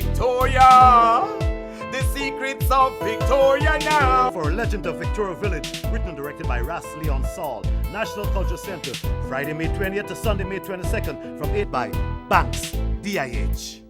Victoria. The secrets of Victoria now. For Legend of Victoria Village, written and directed by Ras Leon Saul. National Culture Center, Friday, May 20th to Sunday, May 22nd, from 8 by Banks, DIH.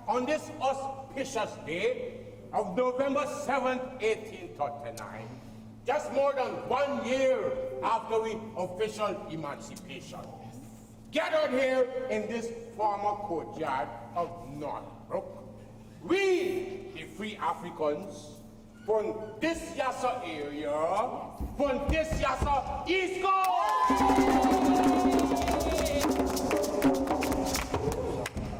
On this auspicious day of November 7th, 1839, just more than 1 year after we official emancipation, gathered here in this former courtyard of Northbrook, we, the free Africans, from this yassa area, from this yassa East Coast,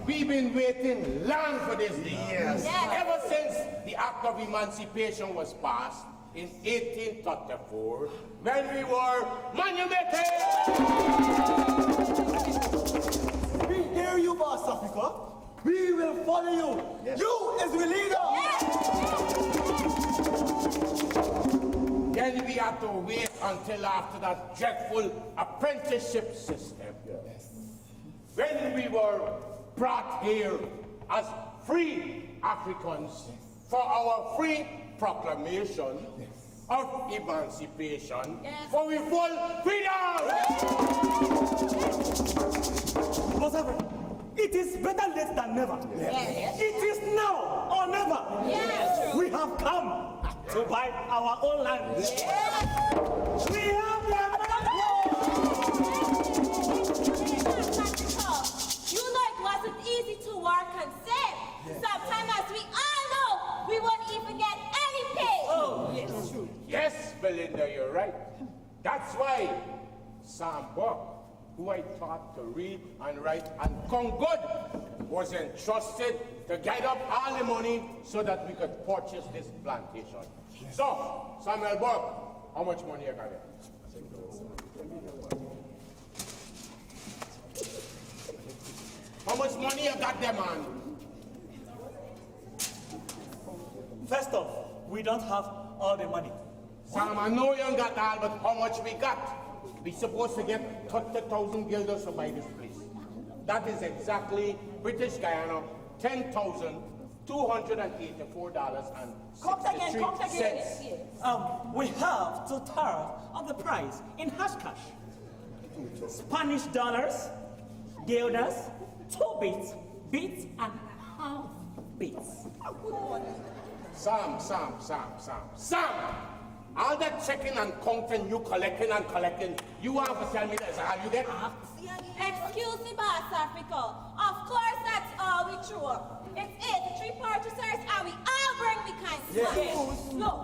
we've been waiting long for this day. Yes. Ever since the Act of Emancipation was passed in 1834, when we were monumented. We hear you, Boss Africa. We will follow you. Yes. You as the leader. Yes. Then we have to wait until after that dreadful apprenticeship system. Yes. When we were brought here as free Africans for our free proclamation of emancipation for we full freedom. It is better late than never. Yes. It is now or never. Yes. We have come to buy our own land. Yes. We have the easy to work and save. Sometimes, as we all know, we won't even get any pay. Oh, yes. Yes, Belinda, you're right. That's why Sam Buck, who I taught to read and write and count good, was entrusted to guide up all the money so that we could purchase this plantation. So, Samuel Buck, how much money you got there? How much money you got there, man? First off, we don't have all the money. Sam, I know you ain't got all, but how much we got? We supposed to get 30,000 guilders to buy this place. That is exactly British Guyana, $10,284.63. We have two-thirds of the price in hash cash. Spanish dollars, guilders, 2 beats, beats and half beats. Sam! All that checking and counting, you collecting and collecting, you want to tell me that's all you get? Excuse me, Boss Africa. Of course, that's all we true. It's 83 purchasers and we all bring the kind of money. Look.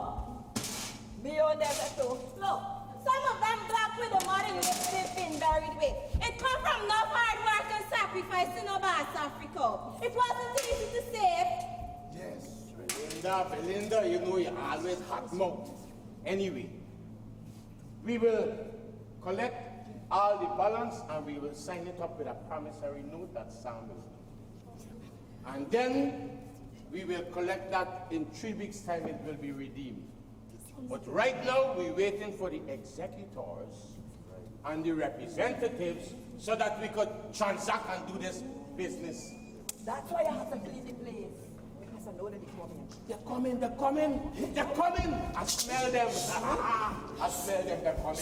Me on there too. Look. Some of them black with the money they've been buried with. It come from no hard work and sacrifice in no Boss Africa. It wasn't easy to save. Yes, Belinda, you know you always hot mouth. Anyway, we will collect all the balance and we will sign it up with a promissory note that Sam will. And then we will collect that in 3 weeks' time, it will be redeemed. But right now, we're waiting for the executors and the representatives so that we could transact and do this business. That's why I have to clean the place. Because I know that they're coming. They're coming. I smell them. I smell them, they're coming.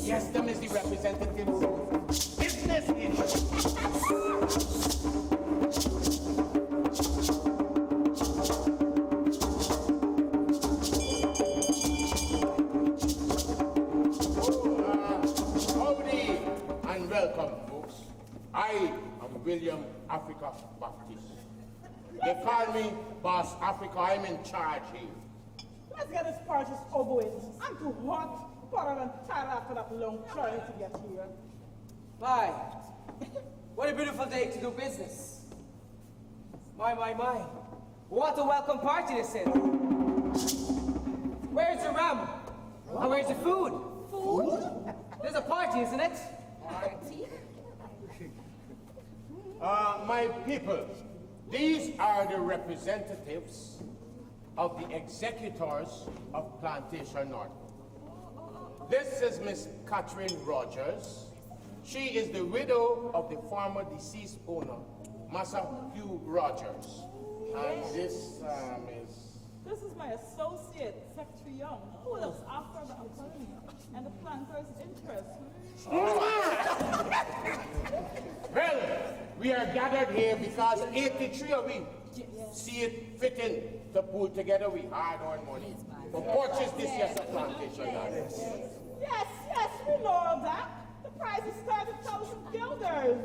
Yes, them is the representatives. Business issues. Howdy and welcome, folks. I am William Africa Baptist. They call me Boss Africa. I'm in charge here. Let's get this purchase over with. I'm too hot, bothered and tired after that long journey to get here. My, what a beautiful day to do business. My. What a welcome party this is. Where's the rum? And where's the food? Food? There's a party, isn't it? Party? My people, these are the representatives of the executors of Plantation North. This is Miss Catherine Rogers. She is the widow of the former deceased owner, Massa Hugh Rogers. And this is... This is my associate, Secretary Young, who looks after the economy and the planters' interests. Well, we are gathered here because 83 of we see it fitting to pull together we hard-earned money to purchase this year's plantation land. Yes, we know all that. The price is 30,000 guilders.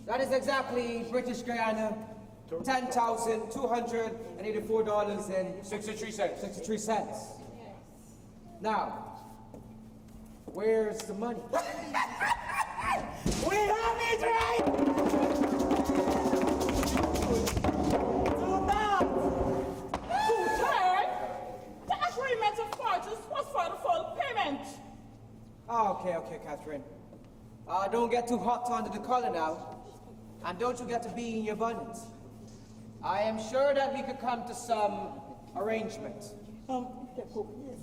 That is exactly British Guyana, $10,284.63. Now, where's the money? We have it right! Too bad! Too tired? The agreement of purchase was for the full payment. Okay, Catherine. Don't get too hot under the collar now. And don't you get to be in your bonnet. I am sure that we could come to some arrangement. Yes.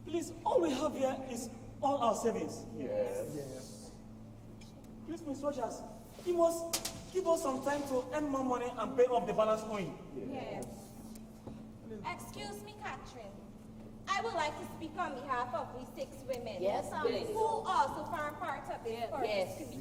Please, all we have here is all our savings. Yes. Please, Miss Rogers, you must give us some time to earn more money and pay off the balance owing. Yes. Excuse me, Catherine. I would like to speak on behalf of we 6 women. Yes, please. Who also form part of this purchase committee.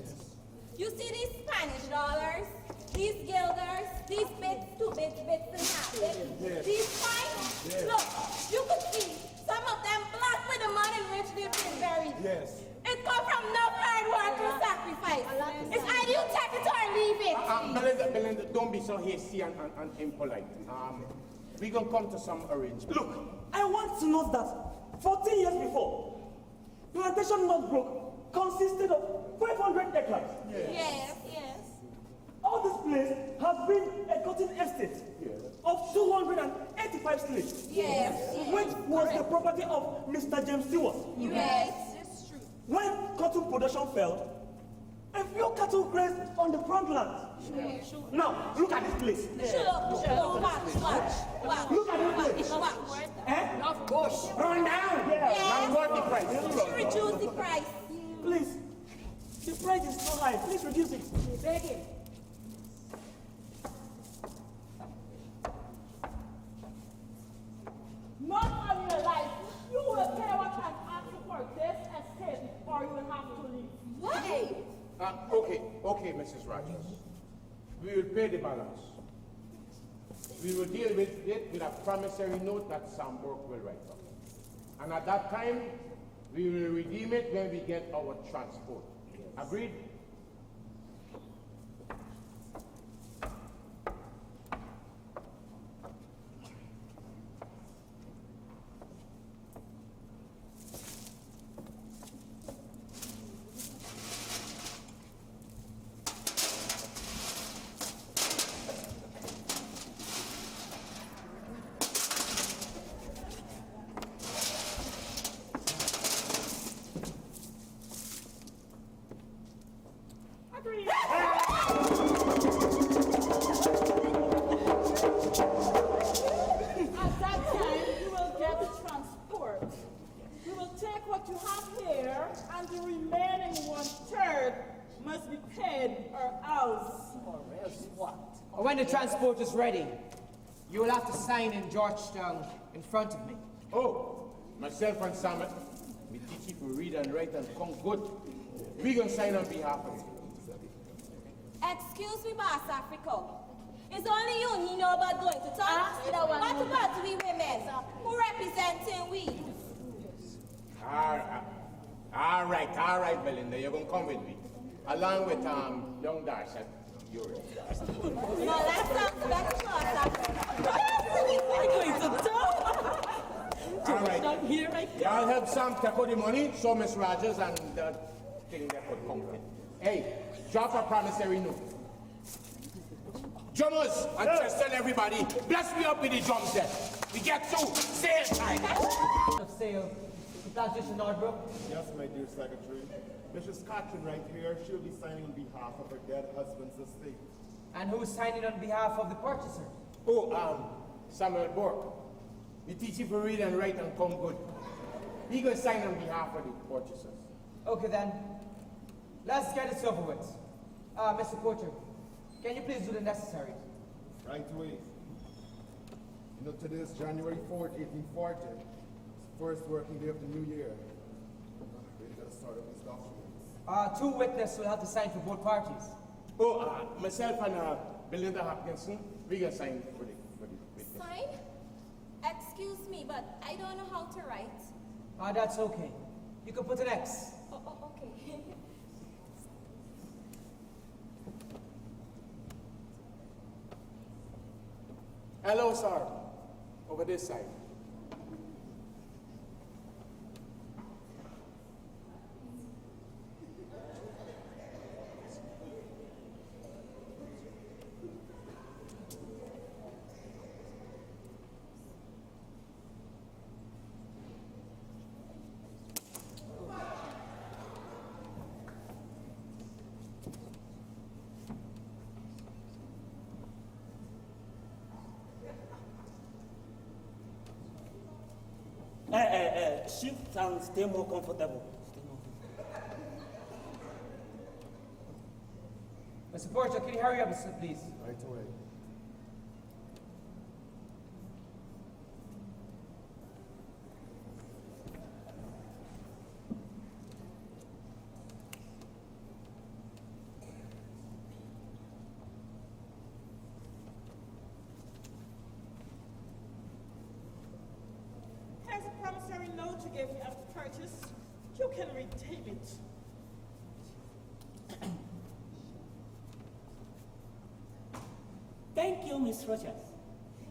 You see these Spanish dollars, these guilders, these bits, 2 bits, and half bits, these coins. Look, you could see some of them black with the money in which they've been buried. Yes. It comes from no hard work or sacrifice. It's either you take it or leave it. Belinda, don't be so hasty and impolite. We're going to come to some arrangement. Look, I want to note that 40 years before, Plantation Northbrook consisted of 500 acres. Yes. All this place has been a cotton estate of 285 slaves, Yes. which was the property of Mr. James Stewart. Yes. It's true. When cotton production fell, a few cattle grazed on the front land. Now, look at this place. Watch. Look at this place. Watch. Bush. Run down. Now what the price? Reduce the price. Please, the price is so high. Please reduce it. Beg him. Not all your life. You will pay what I'm asking for this estate or you will have to leave. Why? Okay, Mrs. Rogers. We will pay the balance. We will deal with it with a promissory note that Sam Burke will write up. And at that time, we will redeem it when we get our transport. Agreed? paid or else. Or else what? When the transport is ready, you will have to sign in Georgetown in front of me. Oh, myself and Sam, we teach you to read and write and come good. We gonna sign on behalf of you. Excuse me, Boss Africa. It's only you he know about going to town. What about we women who representing we? All right, Belinda, you're gonna come with me. Along with young Dash and Yuri. No, that sounds better, Boss Africa. We're going to town. All right. Not here, right? Y'all help Sam take out the money, so Miss Rogers and the thing that could come with. Hey, drop a promissory note. Drummers, and just tell everybody, bless me up with the drums then. We get to sale time. Of sale, the plantation Nordbrook. Yes, my dear secretary. Mrs. Catherine right here, she'll be signing on behalf of her dead husband's estate. And who's signing on behalf of the purchaser? Oh, Samuel Bork. We teach you to read and write and come good. He gonna sign on behalf of the purchasers. Okay then, let's get this over with. Mr. Porter, can you please do the necessary? Right away. You know, today is January 4th, 1840. It's the first working day of the new year. We're gonna start on these documents. 2 witnesses will have to sign for both parties. Oh, myself and Belinda Hopkinson, we gonna sign for the witness. Sign? Excuse me, but I don't know how to write. That's okay. You can put an X. Oh, okay. Hello, sir. Over this side. Shift and stay more comfortable. Mr. Porter, can you hurry up, please? Right away. Here's a promissory note to give you after purchase. You can retain it. Thank you, Miss Rogers.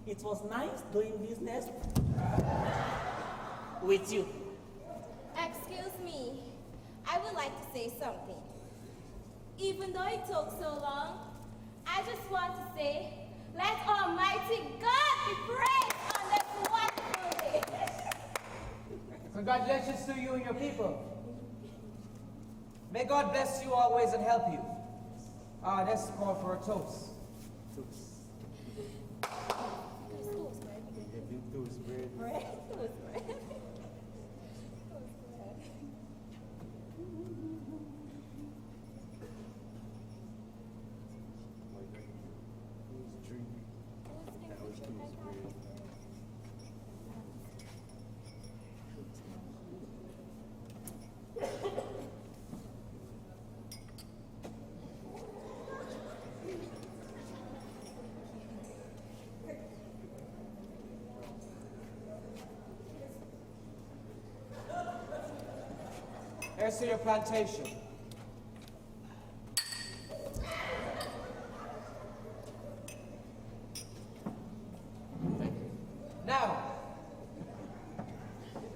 It was nice doing business with you. Excuse me. I would like to say something. Even though it took so long, I just want to say, let Almighty God be praised on this wonderful day. Congratulations to you and your people. May God bless you always and help you. Let's call for a toast. Bread. Here's to your plantation. Now,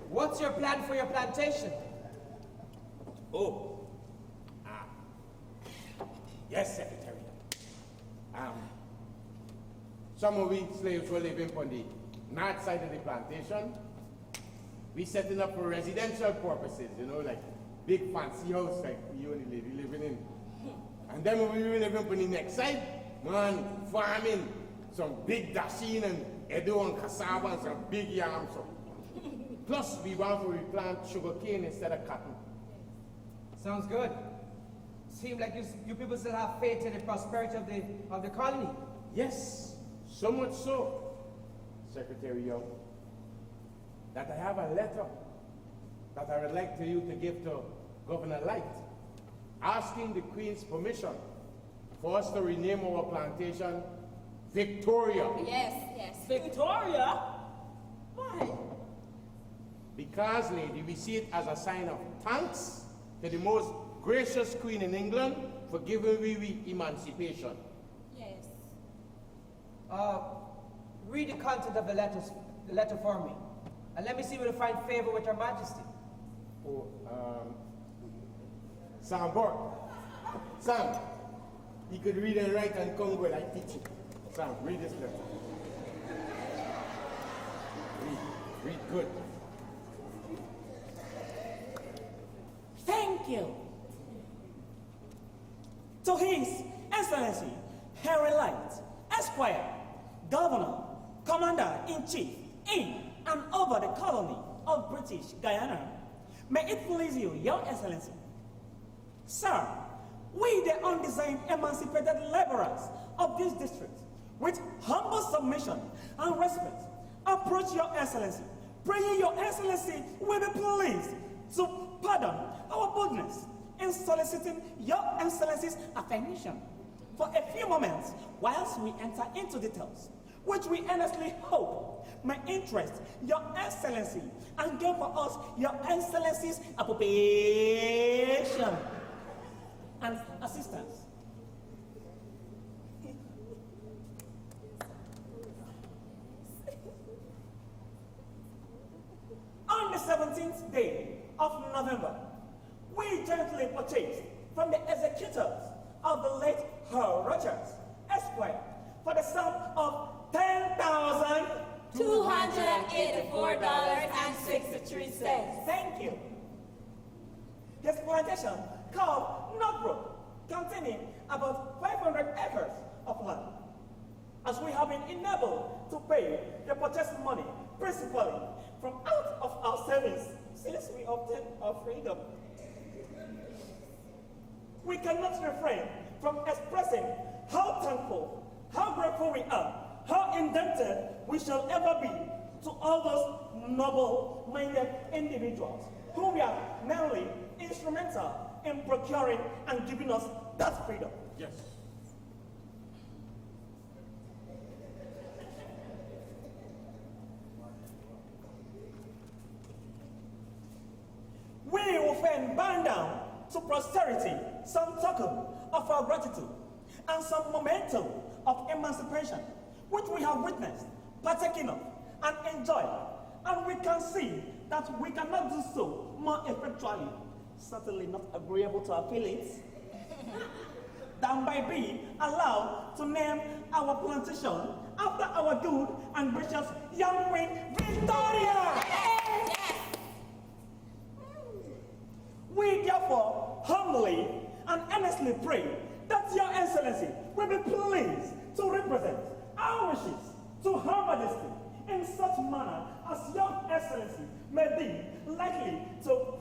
what's your plan for your plantation? Oh. Yes, Secretary. Some of we slaves were living on the north side of the plantation. We setting up for residential purposes, you know, like big fancy house like you and the lady living in. And then when we were living on the next side, man, farming, some big dasheen and edo and cassava and some big yams. Plus, we want to replant sugar cane instead of cotton. Sounds good. Seem like you people still have faith in the prosperity of the colony. Yes, so much so, Secretary Young, that I have a letter that I would like you to give to Governor Light, asking the Queen's permission for us to rename our plantation Victoria. Yes, yes. Victoria? Why? Because, lady, we see it as a sign of thanks to the most gracious Queen in England for giving we emancipation. Yes. Read the content of the letter for me, and let me see if we'll find favor with Her Majesty. Oh, Sam Burke. Sam, he could read and write and Congo like teaching. Sam, read this letter. Read good. Thank you. To His Excellency Henry Light, Esquire, Governor, Commander-in-Chief in and over the colony of British Guyana, may it please you, Your Excellency. Sir, we the undesigned emancipated laborers of this district, with humble submission and respect, approach Your Excellency, praying Your Excellency will be pleased to pardon our boldness in soliciting Your Excellency's affirmation for a few moments whilst we enter into details, which we earnestly hope may interest Your Excellency and gain for us Your Excellency's approbation and assistance. On the 17th day of November, we jointly purchased from the executors of the late Her Rogers, Esquire, for the sum of $10,284.63. Thank you. This plantation called Northbrook, containing about 500 acres of land. As we have been enabled to pay the purchase money principally from out of our savings since we obtained our freedom, we cannot refrain from expressing how thankful, how grateful we are, how indebted we shall ever be to all those noble-minded individuals who were mainly instrumental in procuring and giving us that freedom. Yes. We will fain bow down to posterity some token of our gratitude and some memento of emancipation, which we have witnessed, partaken of, and enjoyed, and we can see that we cannot do so more effectually, certainly not agreeable to our feelings, than by being allowed to name our plantation after our good and gracious young queen, Victoria! We therefore humbly and earnestly pray that Your Excellency will be pleased to represent our wishes to Her Majesty in such manner as Your Excellency may be likely to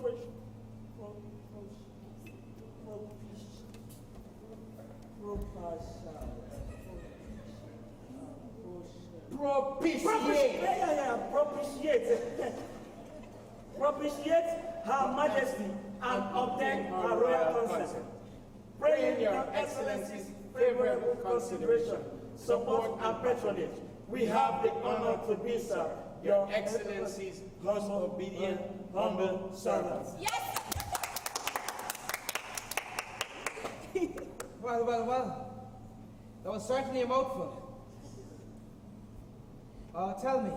propitiate Her Majesty and obtain her royal consent. Praying Your Excellency's favorable consideration, support and patronage, we have the honor to be, sir, Your Excellency's most obedient, humble servants. Yes! Well. That was certainly a mouthful. Tell me,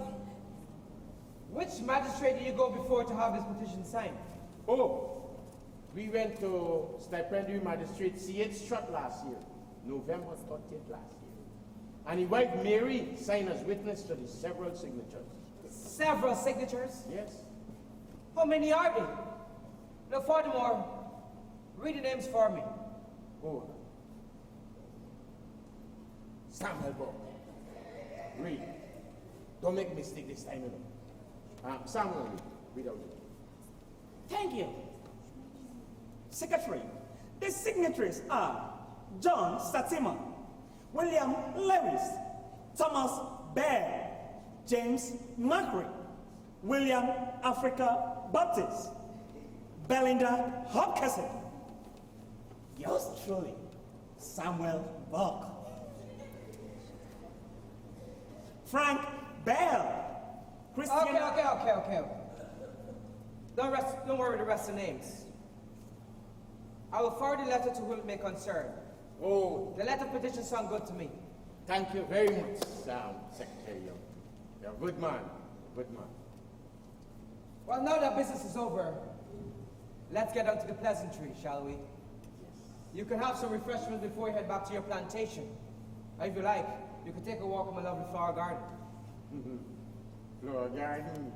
which magistrate did you go before to have this petition signed? Oh, we went to Stipendiary Magistrate C.H. Strutt last year, November 30th last year. And his wife Mary signed as witness to the several signatures. Several signatures? Yes. How many are they? Now, furthermore, read the names for me. Oh. Samuel Burke. Read. Don't make a mistake this time, you know. Samuel, read out. Thank you. Secretary, The signatories are John Satima, William Lewis, Thomas Bear, James Macri, William Africa Baptist, Belinda Hopkinson, yours truly, Samuel Buck, Frank Bell, Christian... Okay. Don't worry the rest of the names. I will forward the letter to whom it may concern. Oh, The letter petition sound good to me. thank you very much, Secretary Young. You're a good man, good man. Well, now that business is over, let's get on to the pleasantry, shall we? You can have some refreshments before you head back to your plantation. Or if you like, you can take a walk in my lovely flower garden. Flower garden,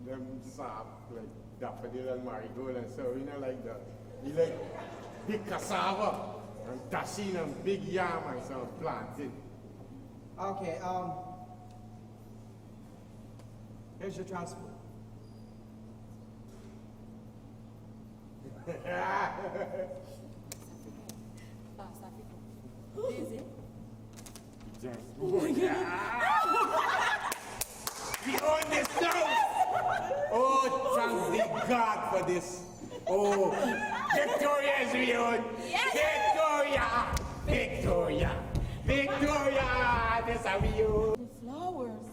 them soft, like daffodil and marigold and so, you know, like that. You like big cassava and dashing and big yam and some planting. Okay, here's your transport. Easy. We own this house! Oh, thank the God for this. Oh, Victoria is we own. Yes. Victoria! This is we own. The flowers.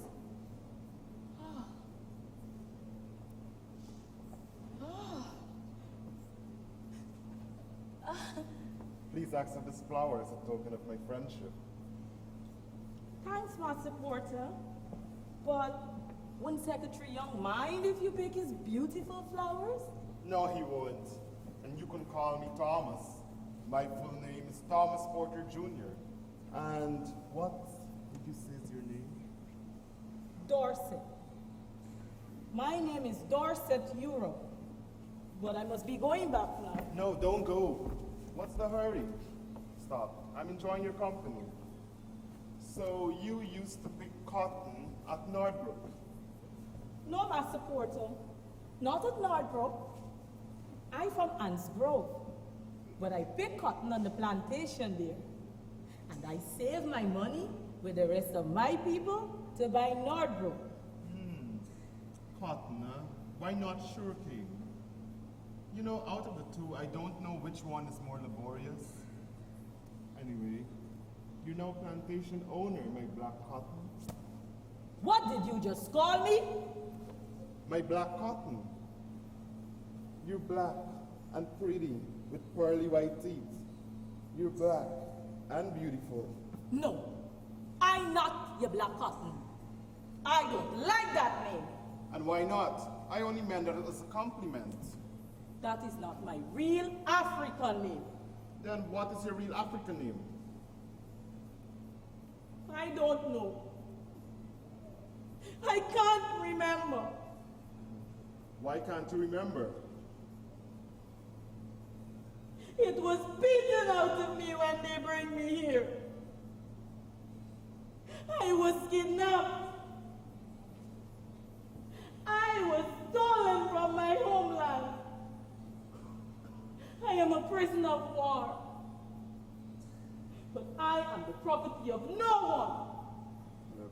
Please accept this flower as a token of my friendship. Thanks, my supporter. But wouldn't Secretary Young mind if you pick his beautiful flowers? No, he won't. And you can call me Thomas. My full name is Thomas Porter Jr. And what did you say is your name? Dorset. My name is Dorset Euro. But I must be going back now. No, don't go. What's the hurry? Stop. I'm enjoying your company. So you used to pick cotton at Nordbrook? No, my supporter. Not at Nordbrook. I'm from Ansgrove. But I pick cotton on the plantation there. And I save my money with the rest of my people to buy Nordbrook. Cotton, huh? Why not sugarcane? You know, out of the two, I don't know which one is more laborious. Anyway, you're now plantation owner, my black cotton. What did you just call me? My black cotton. You're black and pretty with pearly white teeth. You're black and beautiful. No, I'm not your black cotton. I don't like that name. And why not? I only meant that as a compliment. That is not my real African name. Then what is your real African name? I don't know. I can't remember. Why can't you remember? It was beaten out of me when they bring me here. I was kidnapped. I was stolen from my homeland. I am a prisoner of war. But I am the property of no one.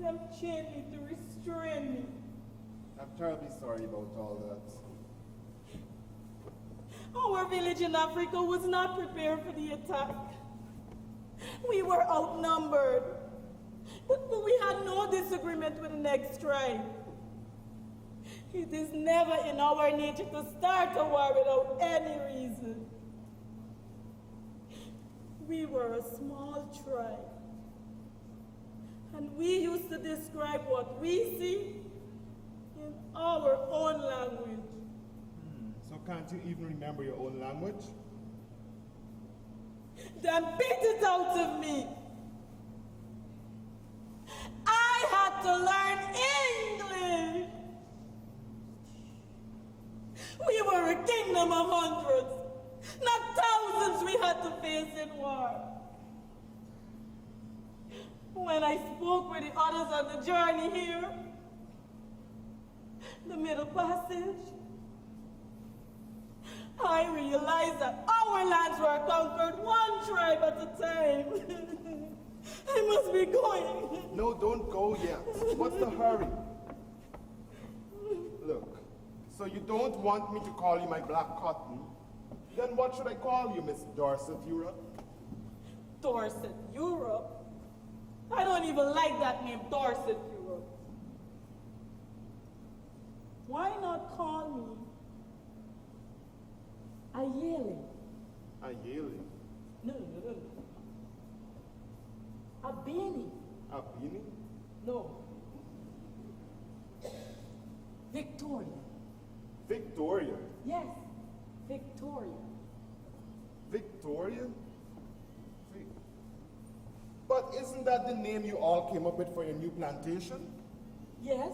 Them chained me to restrain me. I'm terribly sorry about all that. Our village in Africa was not prepared for the attack. We were outnumbered. But we had no disagreement with the next tribe. It is never in our nature to start a war without any reason. We were a small tribe. And we used to describe what we see in our own language. So can't you even remember your own language? Then beat it out of me. I had to learn English. We were a kingdom of hundreds, not thousands we had to face in war. When I spoke with the others on the journey here, the middle passage, I realized that our lands were conquered one tribe at a time. I must be going. No, don't go yet. What's the hurry? Look, so you don't want me to call you my black cotton? Then what should I call you, Miss Dorset Europe? Dorset Europe? I don't even like that name, Dorset Europe. Why not call me Ayele? Ayele? No. Abini. Abini? No. Victoria. Victoria? Yes, Victoria. Victoria? But isn't that the name you all came up with for your new plantation? Yes.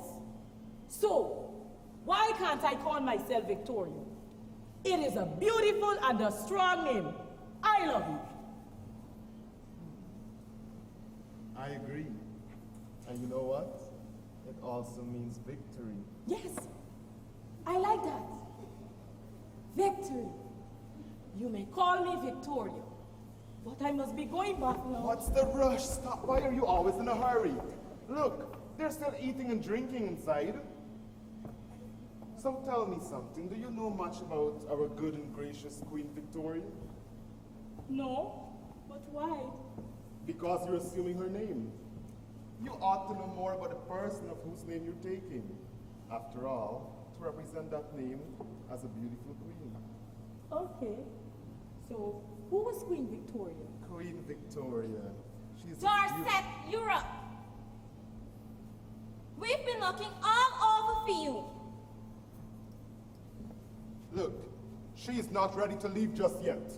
So, why can't I call myself Victoria? It is a beautiful and a strong name. I love it. I agree. And you know what? It also means victory. Yes, I like that. Victory. You may call me Victoria, but I must be going back now. What's the rush? Stop. Why are you always in a hurry? Look, they're still eating and drinking inside. So tell me something. Do you know much about our good and gracious Queen Victoria? No, but why? Because you're assuming her name. You ought to know more about the person of whose name you're taking. After all, to represent that name as a beautiful queen. Okay. So, who was Queen Victoria? Queen Victoria. She's Dorset Europe. We've been looking all over for you. Look, she's not ready to leave just yet.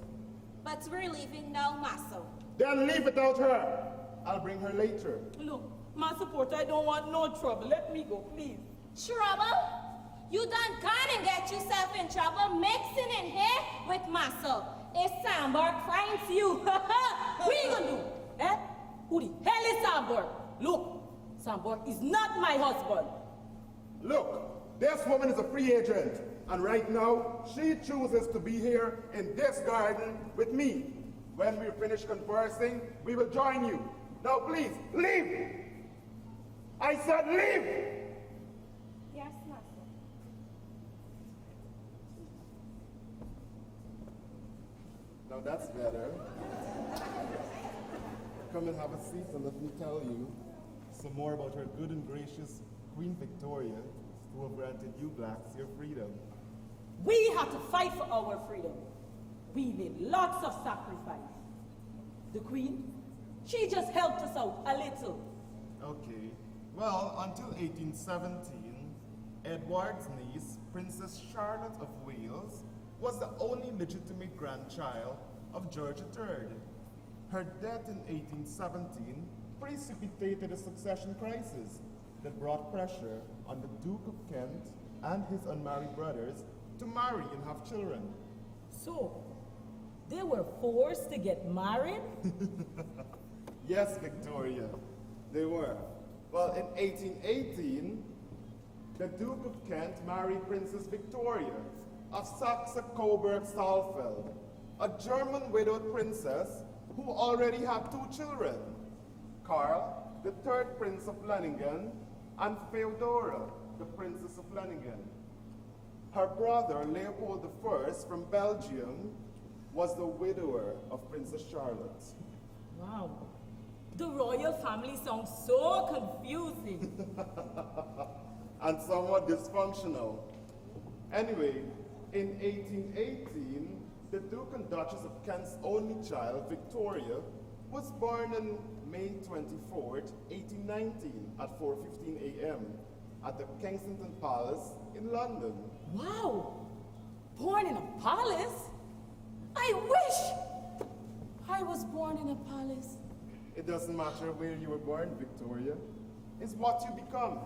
But we're leaving now, Master. Then leave without her. I'll bring her later. Look, my support, I don't want no trouble. Let me go, please. Trouble? You done gone and get yourself in trouble mixing in here with Master. If Sambar finds you, What are you gonna do? Eh? Who the hell is Sambor? Look, Sambor is not my husband. Look, this woman is a free agent. And right now, she chooses to be here in this garden with me. When we finish conversing, we will join you. Now please, leave! I said leave! yes, Master. Now that's better. Come and have a seat and let me tell you some more about her good and gracious Queen Victoria, who have granted you blacks your freedom. We had to fight for our freedom. We made lots of sacrifice. The Queen, she just helped us out a little. Okay. Well, until 1817, Edward's niece, Princess Charlotte of Wales, was the only legitimate grandchild of George III. Her death in 1817 precipitated a succession crisis that brought pressure on the Duke of Kent and his unmarried brothers to marry and have children. So, they were forced to get married? Yes, Victoria, they were. Well, in 1818, the Duke of Kent married Princess Victoria of Saxe-Coburg-Saalfeld, a German widowed princess who already had 2 children, Karl, the 3rd Prince of Leiningen, and Feodora, the Princess of Leiningen. Her brother, Leopold I from Belgium, was the widower of Princess Charlotte. Wow. The royal family sounds so confusing. And somewhat dysfunctional. Anyway, in 1818, the Duke and Duchess of Kent's only child, Victoria, was born on May 24th, 1819 at 4:15 a.m. at the Kensington Palace in London. Wow. Born in a palace? I wish I was born in a palace. It doesn't matter where you were born, Victoria. It's what you become.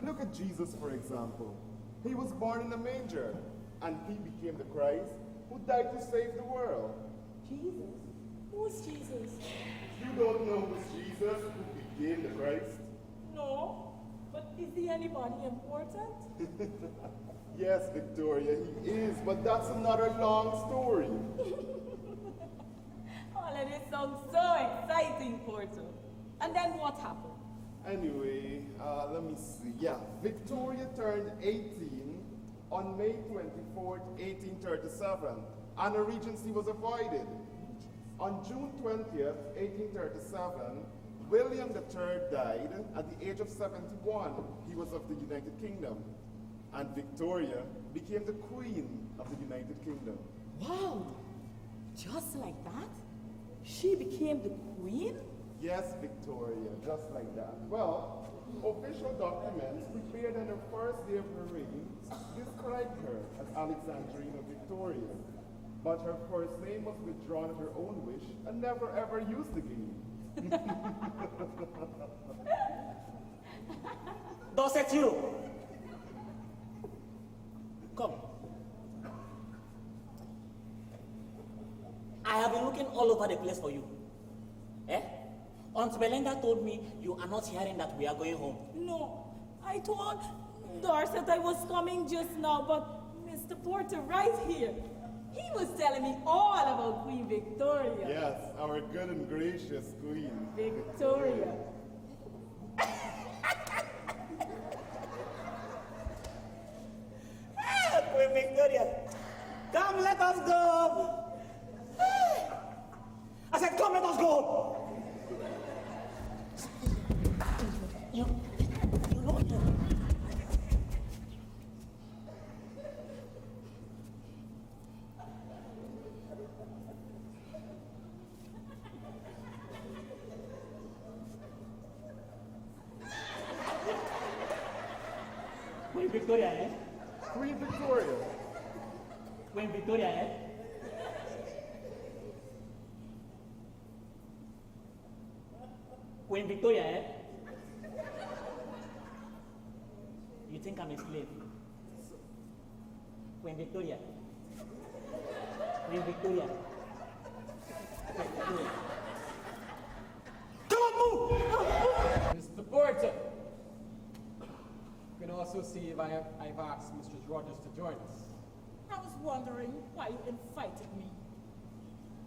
Look at Jesus, for example. He was born in a manger, and he became the Christ who died to save the world. Jesus? Who's Jesus? You don't know who's Jesus who became the Christ? No, but is he anybody important? Yes, Victoria, he is, but that's another long story. All of this sounds so exciting, Porter. And then what happened? Anyway, let me see. Yeah, Victoria turned 18 on May 24th, 1837, and a regency was avoided. On June 20th, 1837, William III died at the age of 71. He was of the United Kingdom. And Victoria became the Queen of the United Kingdom. Wow! Just like that? She became the queen? Yes, Victoria, just like that. Well, official documents prepared on her first day of her reign described her as Alexandrina Victoria. But her first name was withdrawn at her own wish and never ever used again. Dorset, you! Come. I have been looking all over the place for you. Eh? Aunt Belinda told me you are not hearing that we are going home. No, I told Dorset I was coming just now, but Mr. Porter right here, he was telling me all about Queen Victoria. Yes, our good and gracious Queen. Victoria. Queen Victoria, come, let us go. I said, come, let us go. You look at her. Queen Victoria, eh? Queen Victoria. Queen Victoria, eh? Queen Victoria, eh? You think I'm a slave? Queen Victoria. Queen Victoria. Queen Victoria. Come on, move! Mr. Porter. You can also see if I've asked Mistress Rogers to join us. I was wondering why you invited me.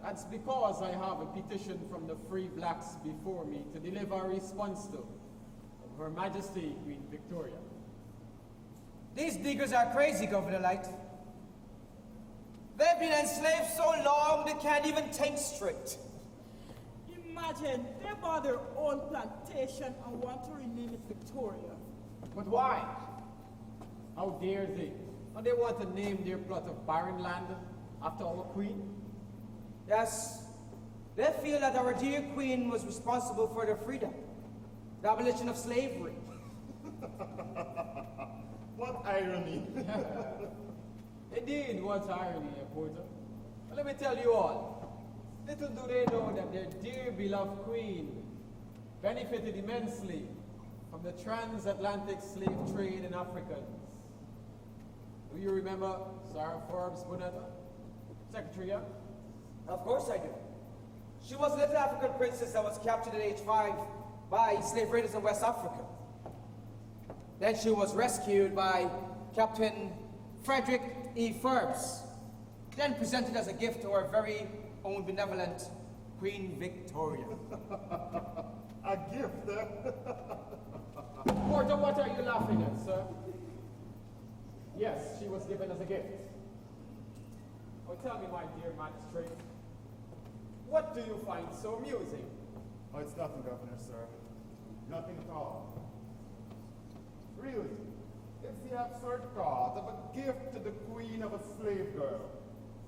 That's because I have a petition from the free blacks before me to deliver a response to of Her Majesty Queen Victoria. These diggers are crazy, Governor Light. They've been enslaved so long they can't even think straight. Imagine they bought their own plantation and want to rename it Victoria. But why? How dare they? And they want to name their plot of barren land after our queen? Yes, they feel that our dear queen was responsible for their freedom, the abolition of slavery. What irony. Indeed, what irony, Porter. But let me tell you all, little do they know that their dear beloved queen benefited immensely from the transatlantic slave trade in Africans. Do you remember Sarah Forbes Bonetta, Secretary? Of course I do. She was a little African princess that was captured at age 5 by slave raiders in West Africa. Then she was rescued by Captain Frederick E. Forbes, then presented as a gift to our very own benevolent Queen Victoria. A gift, eh? Porter, what are you laughing at, sir? Yes, she was given as a gift. Oh, tell me, my dear magistrate, what do you find so amusing? Oh, it's nothing, Governor, sir. Nothing at all. Really, it's the absurd thought of a gift to the queen of a slave girl.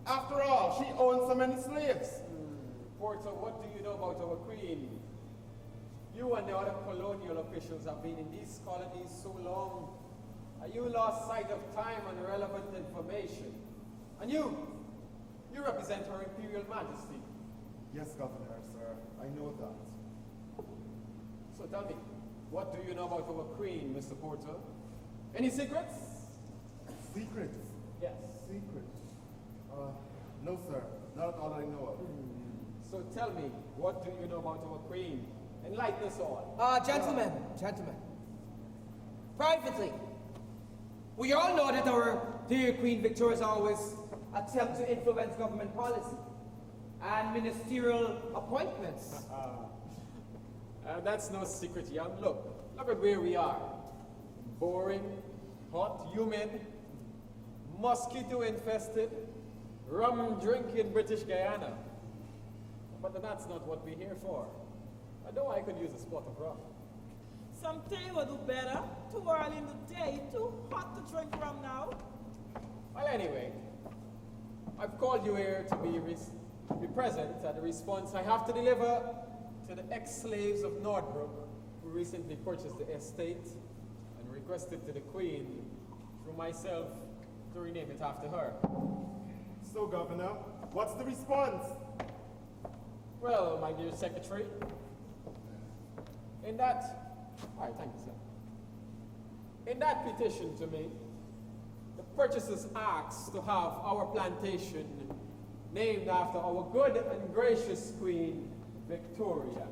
After all, she owns so many slaves. Porter, what do you know about our queen? You and the other colonial officials have been in these colonies so long, and you lost sight of time and relevant information. And you represent Her Imperial Majesty. Yes, Governor, sir. I know that. So tell me, what do you know about our queen, Mr. Porter? Any secrets? Secrets? Yes. Secrets? No, sir. Not all I know of. So tell me, what do you know about our queen? Enlighten us all. Gentlemen. privately. We all know that our dear Queen Victoria's always attempt to influence government policy and ministerial appointments. That's no secret, young. Look at where we are. Boring, hot, humid, mosquito-infested, rum-drinking British Guyana. But that's not what we're here for. I know I could use a spot of rum. Some tea will do better. Too early in the day, too hot to drink rum now. Well, anyway, I've called you here to be present at the response I have to deliver to the ex-slaves of Nordbrook who recently purchased the estate and requested to the Queen, through myself, to rename it after her. So, Governor, what's the response? Well, my dear Secretary, in that, all right, thank you, sir. In that petition to me, the purchasers asked to have our plantation named after our good and gracious Queen, Victoria.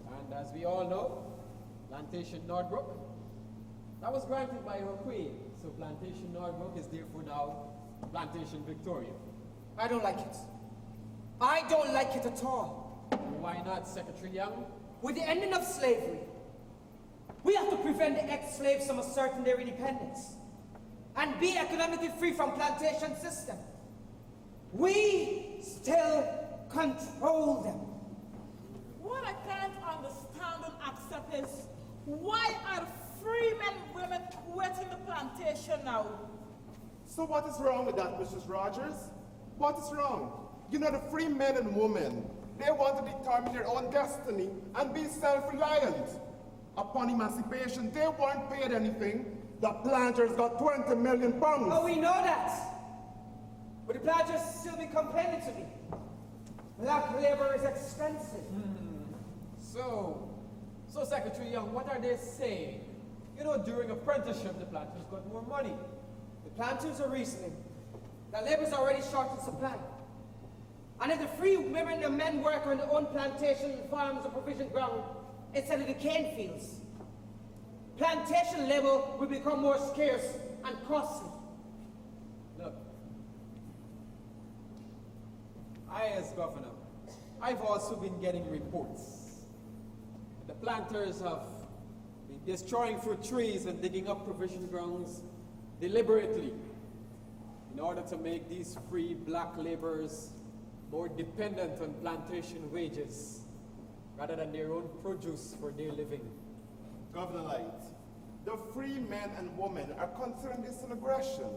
And as we all know, Plantation Nordbrook, that was granted by her Queen. So Plantation Nordbrook is therefore now Plantation Victoria. I don't like it. I don't like it at all. Why not, Secretary Young? With the ending of slavery, we have to prevent the ex-slaves from asserting their independence and be economically free from plantation system. We still control them. What I can't understand and accept is why are free men and women quitting the plantation now? So what is wrong with that, Mrs. Rogers? What is wrong? You know, the free men and women, they want to determine their own destiny and be self-reliant. Upon emancipation, they weren't paid anything. The planters got 20 million pounds. Oh, we know that. But the planters still be complaining to me. Black labor is expensive. So Secretary Young, what are they saying? You know, during apprenticeship, the planters got more money. The planters are reasoning that labor is already short in supply. And if the free women and men work on their own plantation farms or provision ground instead of the cane fields, plantation labor will become more scarce and costly. Look, I as governor, I've also been getting reports. The planters have been destroying fruit trees and digging up provision grounds deliberately in order to make these free black laborers more dependent on plantation wages rather than their own produce for their living. Governor Light, the free men and women are considering this an aggression,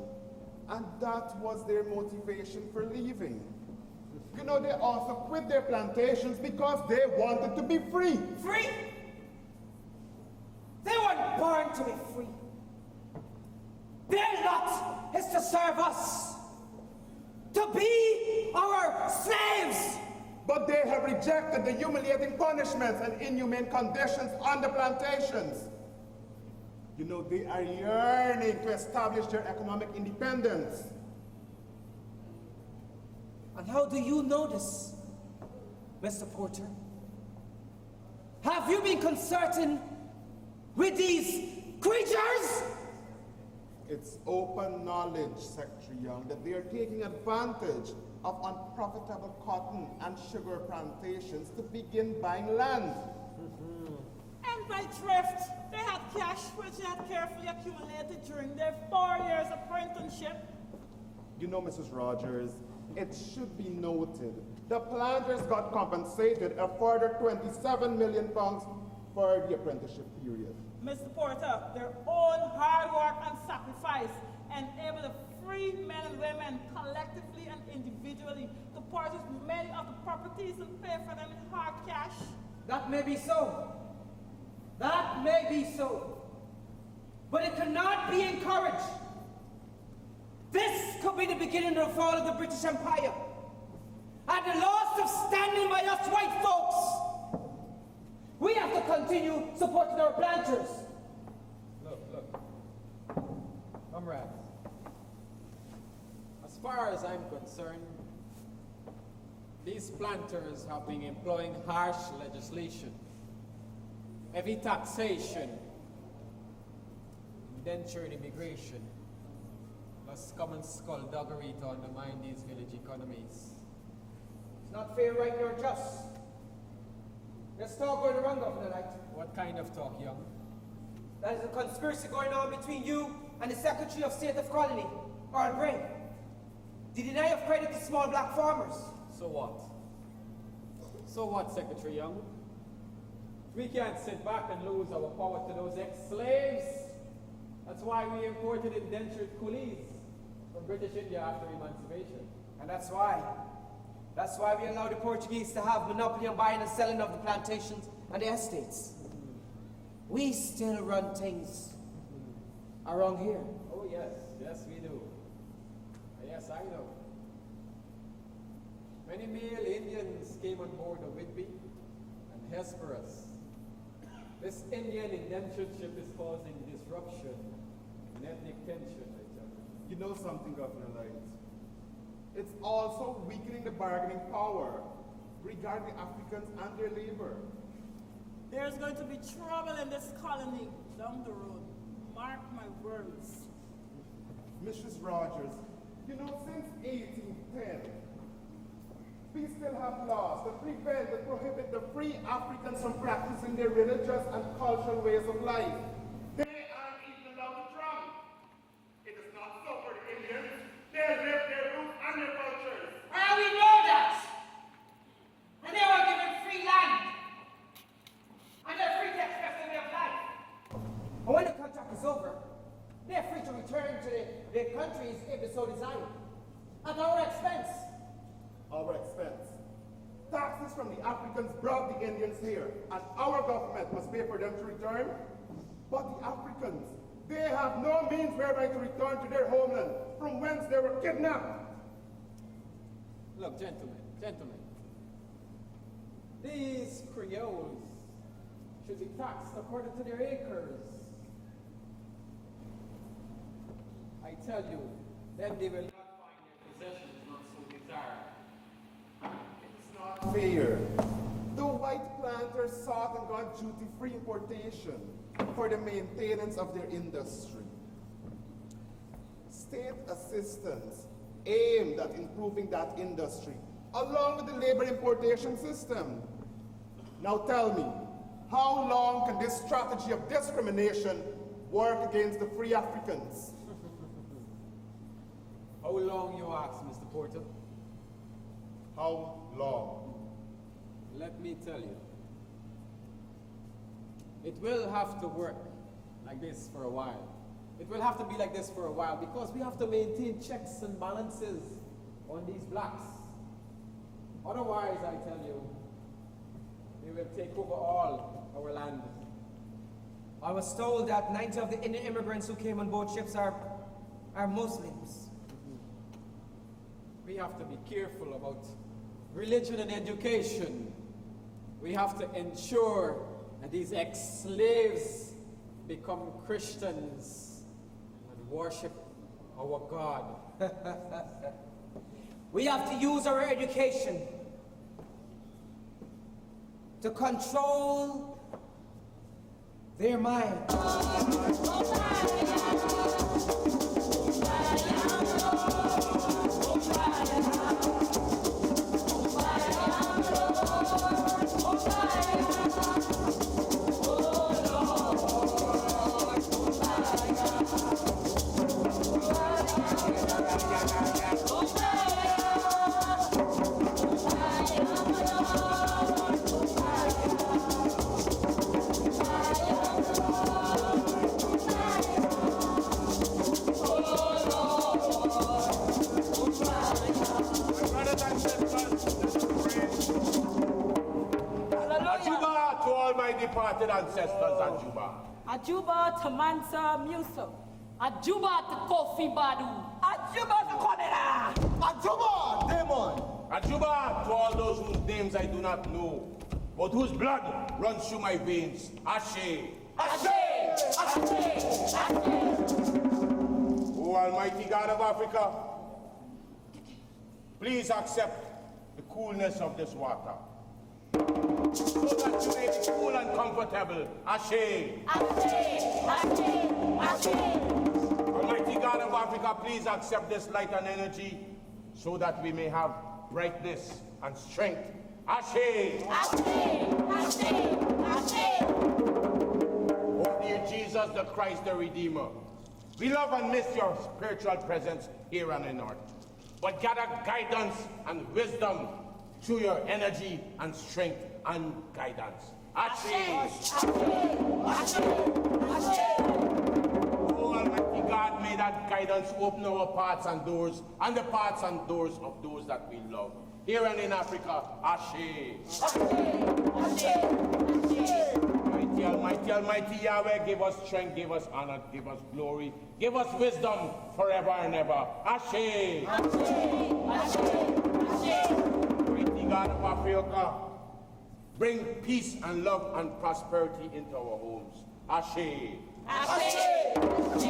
and that was their motivation for leaving. You know, they also quit their plantations because they wanted to be free. Free? They weren't born to be free. Their lot is to serve us, to be our slaves. But they have rejected the humiliating punishments and inhumane conditions on the plantations. You know, they are yearning to establish their economic independence. And how do you know this, Mr. Porter? Have you been concerting with these creatures? It's open knowledge, Secretary Young, that they are taking advantage of unprofitable cotton and sugar plantations to begin buying land. And by thrift, they had cash which they had carefully accumulated during their 4 years apprenticeship. You know, Mrs. Rogers, it should be noted, the planters got compensated a further 27 million pounds for the apprenticeship period. Mr. Porter, their own hard work and sacrifice enabled the free men and women collectively and individually to purchase many of the properties and pay for them in hard cash. That may be so. That may be so. But it cannot be encouraged. This could be the beginning of the fall of the British Empire and the loss of standing by us white folks. We have to continue supporting our planters. Look. Comrades, as far as I'm concerned, these planters have been employing harsh legislation, heavy taxation, indentured immigration, plus common skullduggery to undermine these village economies. It's not fair, right, nor just. Let's talk going around, Governor Light. What kind of talk, young? That is a conspiracy going on between you and the Secretary of State of Colony, Earl Grey. The deny of credit to small black farmers. So what? So what, Secretary Young? We can't sit back and lose our power to those ex-slaves. That's why we imported indentured coolies from British India after emancipation. And that's why we allow the Portuguese to have monopoly on buying and selling of the plantations and the estates. We still run things around here. Oh yes, yes we do. Yes, I know. Many male Indians came on board the Whitby and Hesperus. This Indian indentured ship is causing disruption and ethnic tension, I tell you. You know something, Governor Light? It's also weakening the bargaining power regarding Africans and their labor. There's going to be trouble in this colony down the road. Mark my words. Mrs. Rogers, you know, since 1810, we still have laws that prevent and prohibit the free Africans from practicing their religious and cultural ways of life. They aren't even allowed to drum. It is not so for the Indians. They live their roots and their cultures. And we know that. And they were given free land. And they're free to express their way of life. And when the contract is over, they're free to return to their countries if they so desire. At our expense. Our expense. Taxes from the Africans brought the Indians here, and our government must pay for them to return. But the Africans, they have no means whereby to return to their homeland, from whence they were kidnapped. Look, gentlemen, these Creoles should be taxed according to their acres. I tell you, then they will not find their possessions not so desired. It's not fair. The white planters sought and got duty-free importation for the maintenance of their industry. State assistance aimed at improving that industry, along with the labor importation system. Now tell me, how long can this strategy of discrimination work against the free Africans? How long, you ask, Mr. Porter? How long? Let me tell you. It will have to work like this for a while. It will have to be like this for a while because we have to maintain checks and balances on these blacks. Otherwise, I tell you, they will take over all our land. I was told that 90 of the Indian immigrants who came on board ships are Muslims. We have to be careful about religion and education. We have to ensure that these ex-slaves become Christians and worship our God. We have to use our education to control their mind. Departed ancestors at Juba. Ajuba to Mansa Musa. Ajuba to Kofi Badu. Ajuba to Kodera. Ajuba, demon. Ajuba to all those whose names I do not know, but whose blood runs through my veins. Ashe. Ashe. Ashe. Ashe. O Almighty God of Africa, please accept the coolness of this water, so that you may be cool and comfortable. Ashe. Ashe, Ashe, Ashe. Africa, please accept this light and energy so that we may have brightness and strength. Ashe! Ashe! Ashe! Ashe! Oh dear Jesus, the Christ, the Redeemer, we love and miss your spiritual presence here on the north. But gather guidance and wisdom through your energy and strength and guidance. Ashe! Ashe! Ashe! Ashe! Oh Almighty God, may that guidance open our paths and doors, and the paths and doors of those that we love. Here and in Africa, Ashe. Ashe! Ashe! Ashe! Mighty, almighty, almighty Yahweh, give us strength, give us honor, give us glory, give us wisdom forever and ever. Ashe. Ashe! Ashe! Ashe! Mighty God of Africa, bring peace and love and prosperity into our homes. Ashe. Ashe! Brothers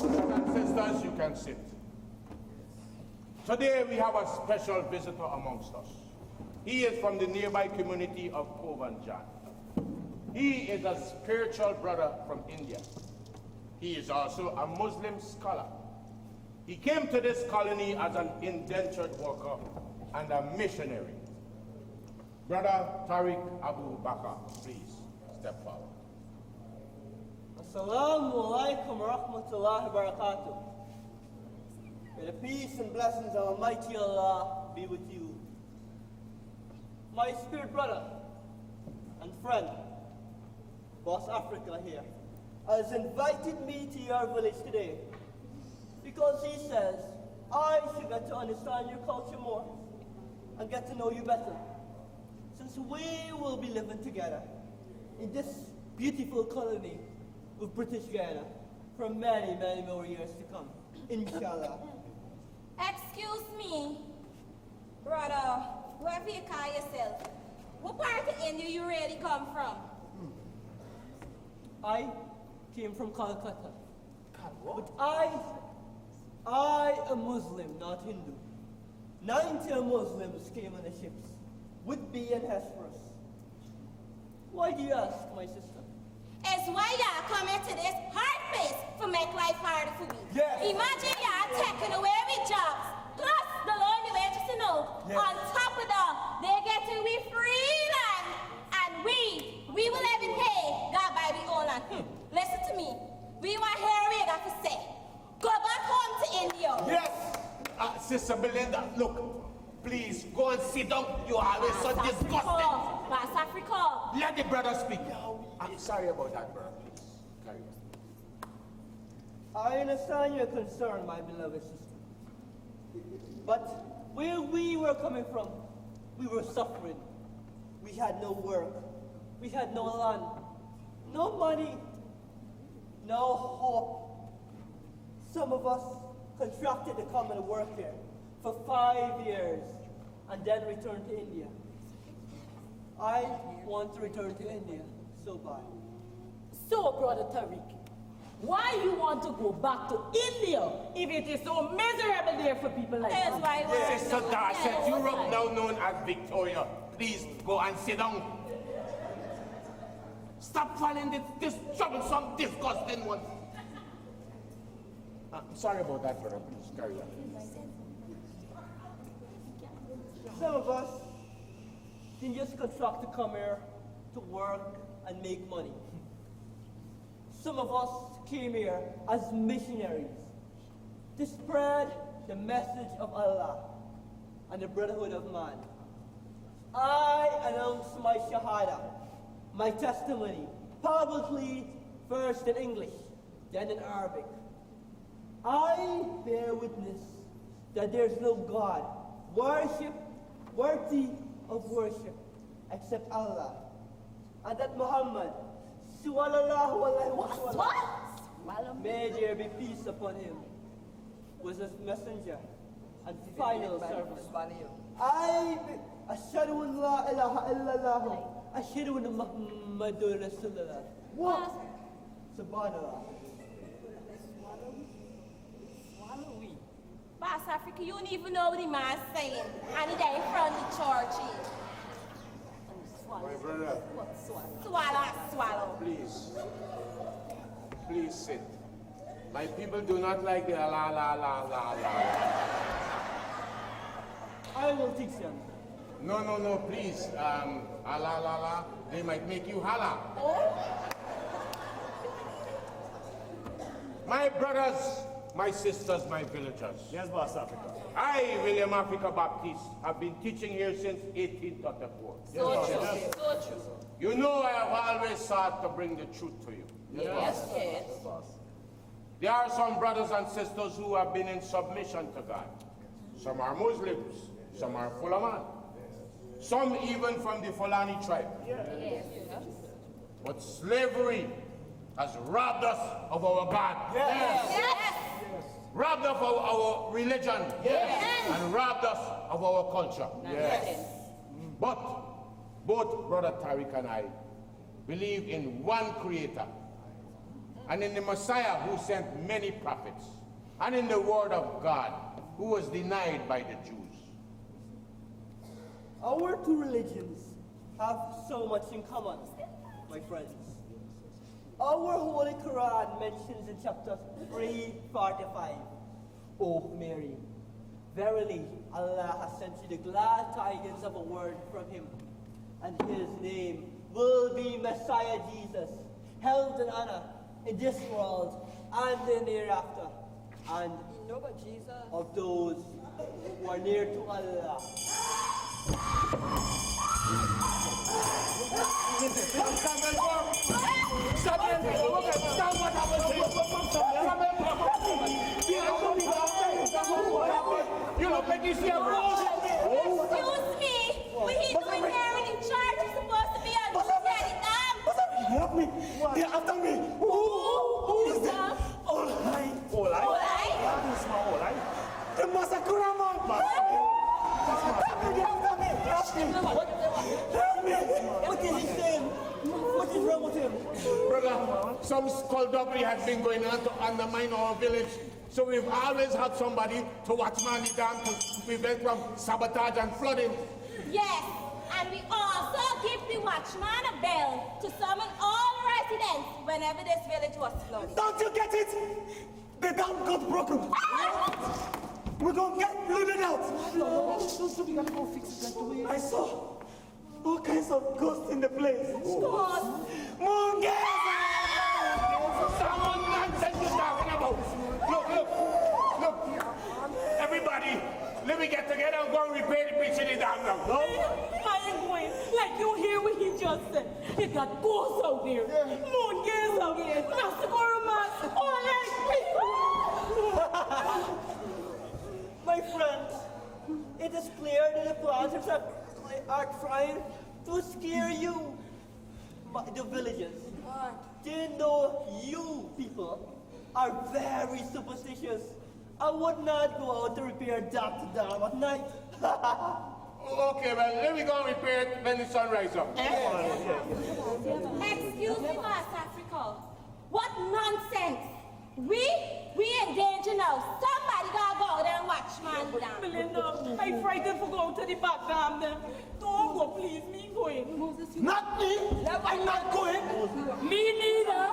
and sisters, you can sit. Today we have a special visitor amongst us. He is from the nearby community of Kovanjan. He is a spiritual brother from India. He is also a Muslim scholar. He came to this colony as an indentured worker and a missionary. Brother Tariq Abu Bakr, please step forward. Assalamu alaikum wa rahmatullahi wa barakatuh. May the peace and blessings of Almighty Allah be with you. My spirit brother and friend, Boss Africa here, has invited me to your village today because he says I should get to understand your culture more and get to know you better, since we will be living together in this beautiful colony of British Guyana for many, many more years to come, inshallah. Excuse me, brother, whoever you call yourself, what part of India you really come from? I came from Calcutta. But I am Muslim, not Hindu. 90 Muslims came on the ships, Whitby and Hesperus. Why do you ask, my sister? It's why y'all come into this hard place for make life harder for me. Yes. Imagine y'all taking away with jobs, plus the lonely wages to know. Yes. On top of that, they get to be free land, and we will live in hay, God by we own land. Listen to me. We want to hear what you got to say. Go back home to India. Yes! Sister Belinda, look, please go and sit down. You are always so disgusting. Pass Africa. Let the brother speak. I'm sorry about that, brother. Please, carry on. I understand your concern, my beloved sister. But where we were coming from, we were suffering. We had no work. We had no land. No money. No hope. Some of us contracted to come and work here for 5 years and then return to India. I want to return to India, so bad. So, Brother Tariq, why you want to go back to India if it is so miserable there for people like That's us? why we're Sister Darcy, Europe now known as Victoria. Please go and sit down. Stop falling this troublesome, disgusting one. I'm sorry about that, brother. Please carry on. Some of us can just contract to come here to work and make money. Some of us came here as missionaries to spread the message of Allah and the brotherhood of man. I announce my shahada, my testimony, publicly, first in English, then in Arabic. I bear witness that there is no God worthy of worship except Allah, and that Muhammad, sallallahu alaihi wasallam, may there be peace upon him, was his messenger and final servant. I ashhadu an la ilaha illallah, ashhadu anna Muhammadur Rasulullah. What? Subhanallah. Boss Africa, you don't even know what the man's saying. And he ain't from the church. My brother, Swallow, swallow. please sit. My people do not like the la la la la la. I will teach them. No, please. La la la. They might make you holla. My brothers, my sisters, my villagers. Yes, Boss Africa. I, William Africa Baptiste, have been teaching here since 1834. So true. You know I have always sought to bring the truth to you. Yes. There are some brothers and sisters who have been in submission to God. Some are Muslims, some are Fulaman, some even from the Fulani tribe. Yes. But slavery has robbed us of our God. Robbed us of our religion. And robbed us of our culture. But both Brother Tariq and I believe in one Creator, and in the Messiah who sent many prophets, and in the Word of God who was denied by the Jews. Our two religions have so much in common, my friends. Our Holy Quran mentions in chapter 3:45, O Mary, verily Allah has sent you the glad tidings of a word from Him, and His name will be Messiah Jesus, held in honor in this world and in the hereafter, and of those who are near to Allah. You know, make you see a rose. Excuse me. What he doing here in charge is supposed to be on daddy dam. Help me! They're after me! Who is that? All right. That is my all right. The massacre man! Help me! What is he saying? What is wrong with him? Brother, some skullduggery has been going on to undermine our village. So we've always had somebody to watch man the dam to prevent from sabotage and flooding. Yes, and we also give the watchman a bell to summon all residents whenever this village was flooded. Don't you get it? The dam got broken. We're gonna get flooded out. So we gotta go fix it right away. I saw all kinds of ghosts in the place. Ghosts? Mungas! Someone nonsense you're talking about. Look. Everybody, let me get together and go and repair the pitch in the dam now. No? I ain't going. Like you hear what he just said. It got ghosts out there. Moon gaze out there. Massacre man. All like people. My friends, it is clear that the planters are trying to scare you, the villagers. They know you people are very superstitious. I would not go out to repair that dam at night. Okay, well, let me go and repair it when the sun rises up. Excuse me, Mass Africa. What nonsense! We in danger now. Somebody gotta go there and watch man down. Belinda, I'm frightened for going to the back dam then. Don't go, please. Me going. Not me! I'm not going! Me neither.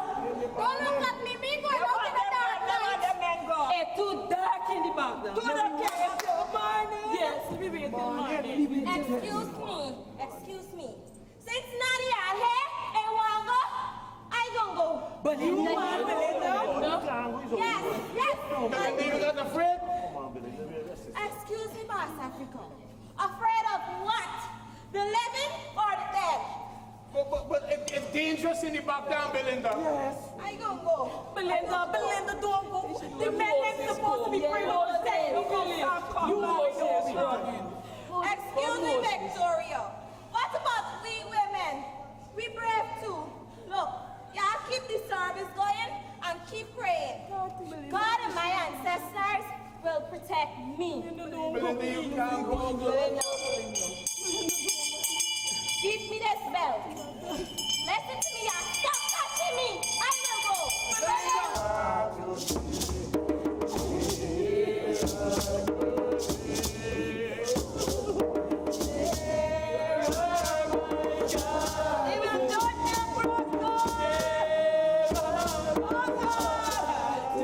Don't look at me. Me going out in the dark now. It's too dark in the back dam. Too dark till morning. Yes, we wait till morning. Excuse me. Since Nadia are here and wanna go, I gonna go. But you want Belinda? Yes. Belinda, you're not afraid? Excuse me, Mass Africa. Afraid of what? The living or the dead? But it's dangerous in the back down, Belinda. Yes. I gonna go. Belinda, don't go. The men ain't supposed to be free all the day. You Excuse me, Victoria. What about we women? We brave too. Look, y'all keep the service going and keep praying. God and my ancestors will protect me. Belinda, you can't go, girl. Give me this bell. Listen to me and stop touching me. I will go.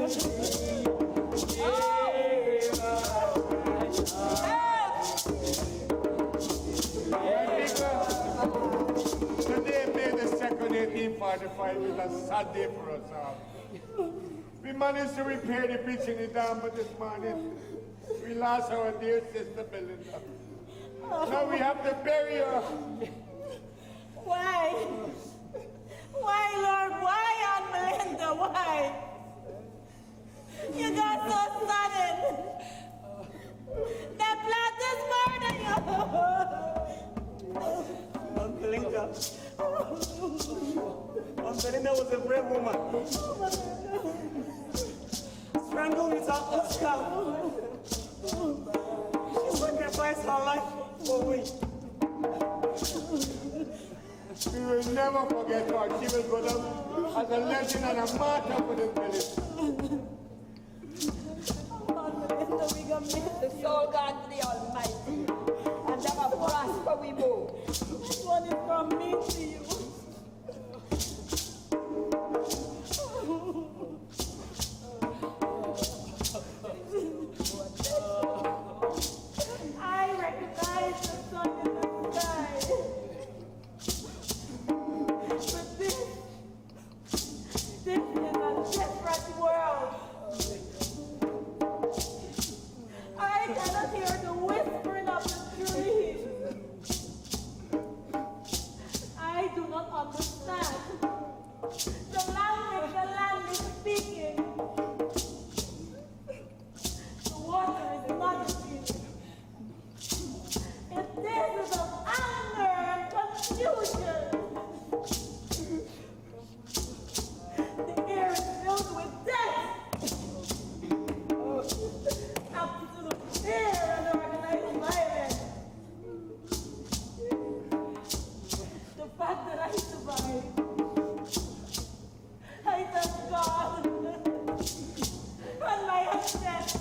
Today, May the 2nd, 1845 is a sad day for us all. We managed to repair the bridge in the dam, but this morning we lost our dear sister Belinda. Now we have to bury her. Why? Why, Lord? Why, Aunt Melinda? Why? You got so sudden. The planters murdered you. Aunt Belinda was a brave woman. Strangled with her own scalp. She sacrificed her life for we. We will never forget her. She will go down as a legend and a martyr for this village. The soul God to the Almighty. And never prosper we move. This one is from me to you. I recognize the sun in the sky. But this is a different world. I cannot hear the whispering of the trees. I do not understand the language the land is speaking. The water is not speaking. It is of anger and confusion. The air is filled with death. Absolute fear and organized violence. The fact that I survived, I thank God and my ancestors.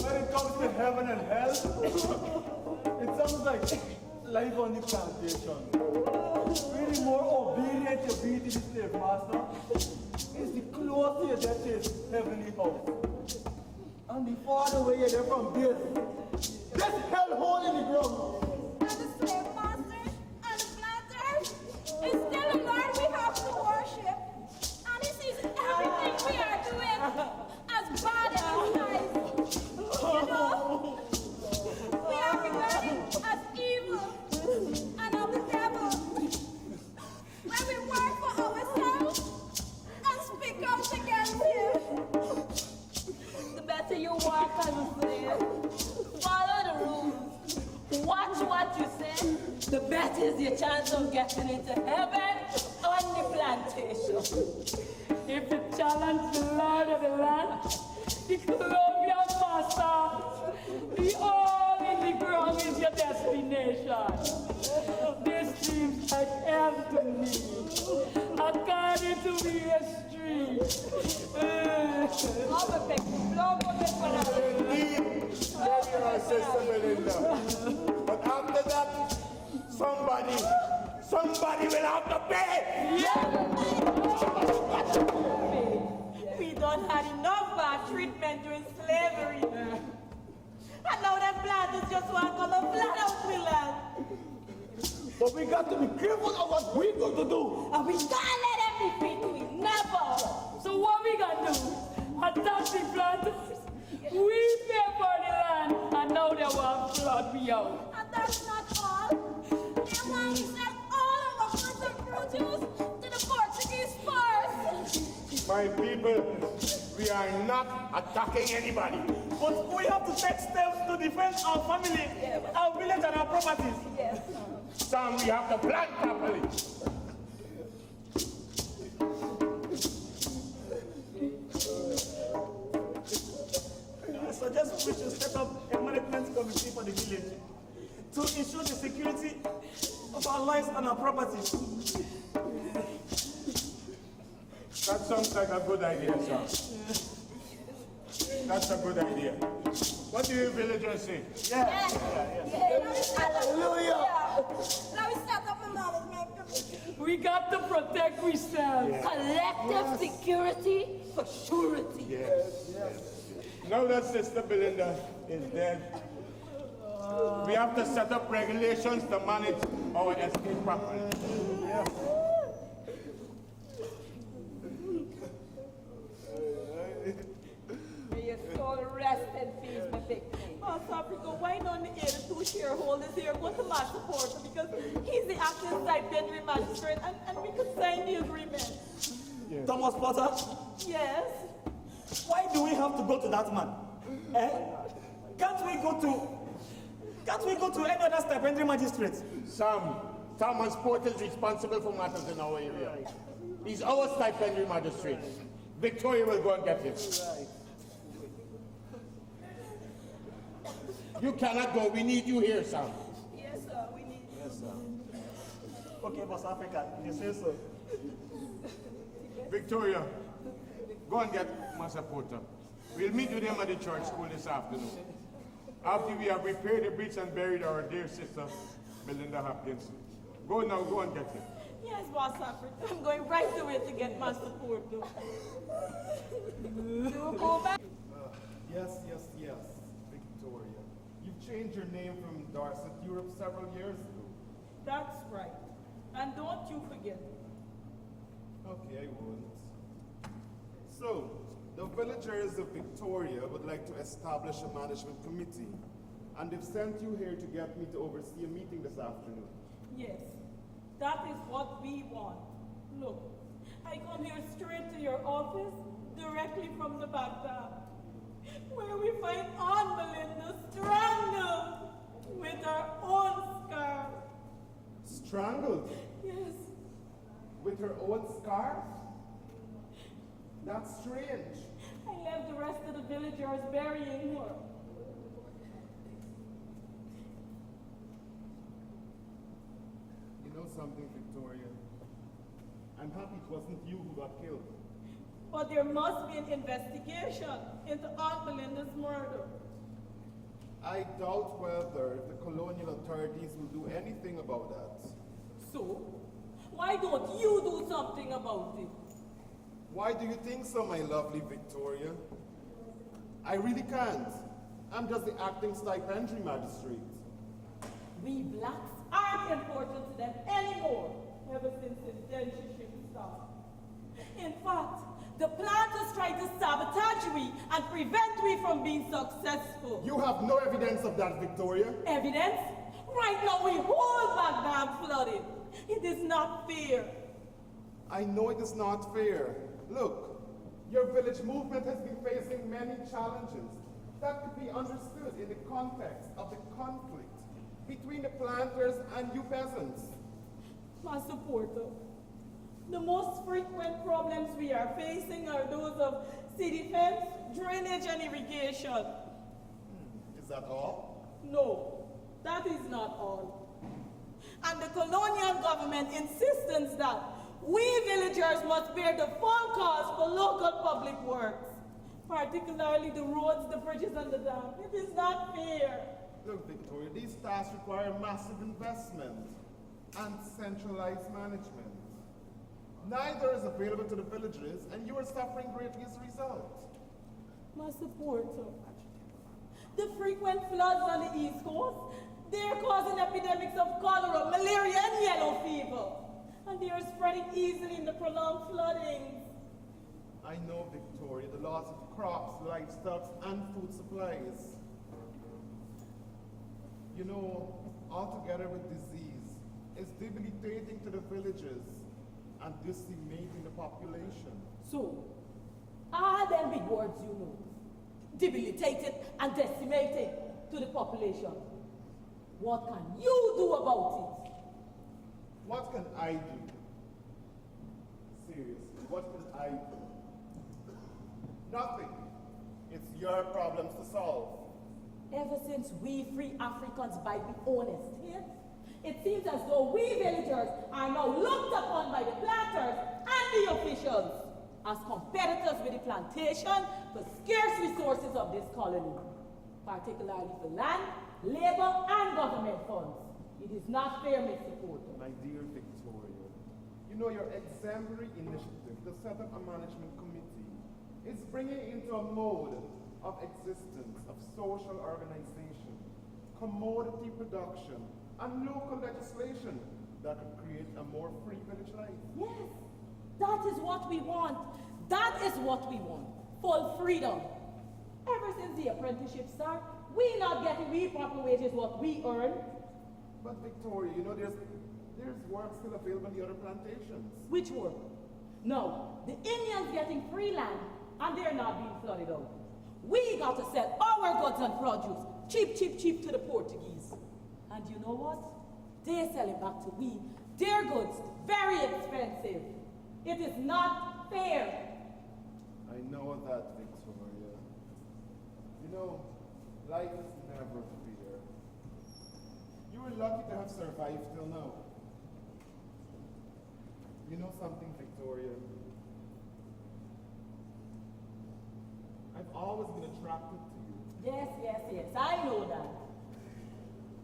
When it comes to heaven and hell, it sounds like life on the plantation. Really more obedient you be to the slave master, is the closer you get to his heavenly house. And the farther away you get from this hellhole in the ground. And the slave masters and the planters, it's still the Lord we have to worship. And he sees everything we are doing as bad in his eyes. You know, we are regarded as evil and of the devil. When we work for ourselves and speak out against him. The better you walk as a slave, follow the rules, watch what you say, the better is your chance of getting into heaven on the plantation. If you challenge the Lord of the land, the colonial master, the all in the ground is your destination. This seems like hell to me, according to the history. Indeed, bury our sister Belinda. But after that, somebody will have to pay. We don't have enough bad treatment during slavery. And now them planters just want to come and flat out the land. But we got to be careful of what we're going to do. And we can't let them defeat we never. So what we gonna do? Attack the planters? We pay for the land, and now they want to flood me out. And that's not all. They want to sell all of our goods and produce to the Portuguese first. My people, we are not attacking anybody. But we have to take steps to defend our family, our village, and our properties. Some we have to plan properly. I suggest we should set up a management committee for the village to ensure the security of our lives and our properties. That sounds like a good idea, sir. That's a good idea. What do you villagers say? Yes. Hallelujah. Now we start up a management committee. We got to protect ourselves. Collective security for surety. Yes. Now that Sister Belinda is dead, we have to set up regulations to manage our estate properly. May your soul rest in peace, my victim. South Africa, why don't the 82 shareholders here go to my supporter? Because he's the acting stipendary magistrate and we could sign the agreement. Thomas Potter, Yes? why do we have to go to that man? Can't we go to any other stipendary magistrate? Sam, Thomas Porter is responsible for matters in our area. He's our stipendary magistrate. Victoria will go and get him. You cannot go. We need you here, Sam. Yes, sir, we need Okay, Boss Africa, you say so. Victoria, go and get Master Porter. We'll meet with him at the church school this afternoon. After we have repaired the breach and buried our dear sister, Belinda Hopkins. Go now, go and get him. Yes, Boss Africa. I'm going right away to get my support. We'll go back. Yes, Victoria. You've changed your name from Dorset Europe several years ago. That's right. And don't you forget it. Okay, I won't. So, the villagers of Victoria would like to establish a management committee, and they've sent you here to get me to oversee a meeting this afternoon. Yes, that is what we want. Look, I come here straight to your office, directly from the Baghdad, where we find Aunt Belinda strangled with her own scarf. Strangled? Yes. With her own scarf? That's strange. I left the rest of the villagers burying her. You know something, Victoria? I'm happy it wasn't you who got killed. But there must be an investigation into Aunt Belinda's murder. I doubt whether the colonial authorities will do anything about that. So, why don't you do something about it? Why do you think so, my lovely Victoria? I really can't. I'm just the acting stipendary magistrate. We blacks aren't important to them anymore, ever since the indentureship started. In fact, the planters tried to sabotage we and prevent we from being successful. You have no evidence of that, Victoria. Evidence? Right now we hold Baghdad flooded. It is not fair. I know it is not fair. Look, your village movement has been facing many challenges that could be understood in the context of the conflict between the planters and you peasants. Master Porter, the most frequent problems we are facing are those of city fence, drainage, and irrigation. Is that all? No, that is not all. And the colonial government insistence that we villagers must bear the full cost for local public works, particularly the roads, the bridges, and the dam. It is not fair. Look, Victoria, these tasks require massive investment and centralized management. Neither is available to the villagers, and you are suffering greatly as a result. Master Porter, the frequent floods on the East Coast, they're causing epidemics of cholera, malaria, and yellow fever. And they are spreading easily in the prolonged floodings. I know, Victoria, the loss of crops, livestock, and food supplies. You know, altogether with disease, is debilitating to the villagers and decimating the population. So, are them big words you know? Debilitated and decimated to the population. What can you do about it? What can I do? Seriously, what can I do? Nothing. It's your problems to solve. Ever since we free Africans buy the own estate, it seems as though we villagers are now looked upon by the planters and the officials as competitors with the plantation for scarce resources of this colony. particularly for land, labor, and government funds. It is not fair, Mr. Porter. My dear Victoria, you know your exemplary initiative to set up a management committee is bringing into a mode of existence of social organization, commodity production, and local legislation that could create a more free village life. Yes, that is what we want. That is what we want. Full freedom. Ever since the apprenticeship start, we not getting we proper wages what we earn. But Victoria, you know there's work still available in the other plantations. Which work? No, the Indians getting free land and they're not being flooded out. We got to sell our goods and produce cheap, cheap, cheap to the Portuguese. And you know what? They sell it back to we. Their goods, very expensive. It is not fair. I know that, Victoria. You know, life is never fair. You were lucky to have survived till now. You know something, Victoria? I've always been attracted to you. Yes, yes, yes, I know that.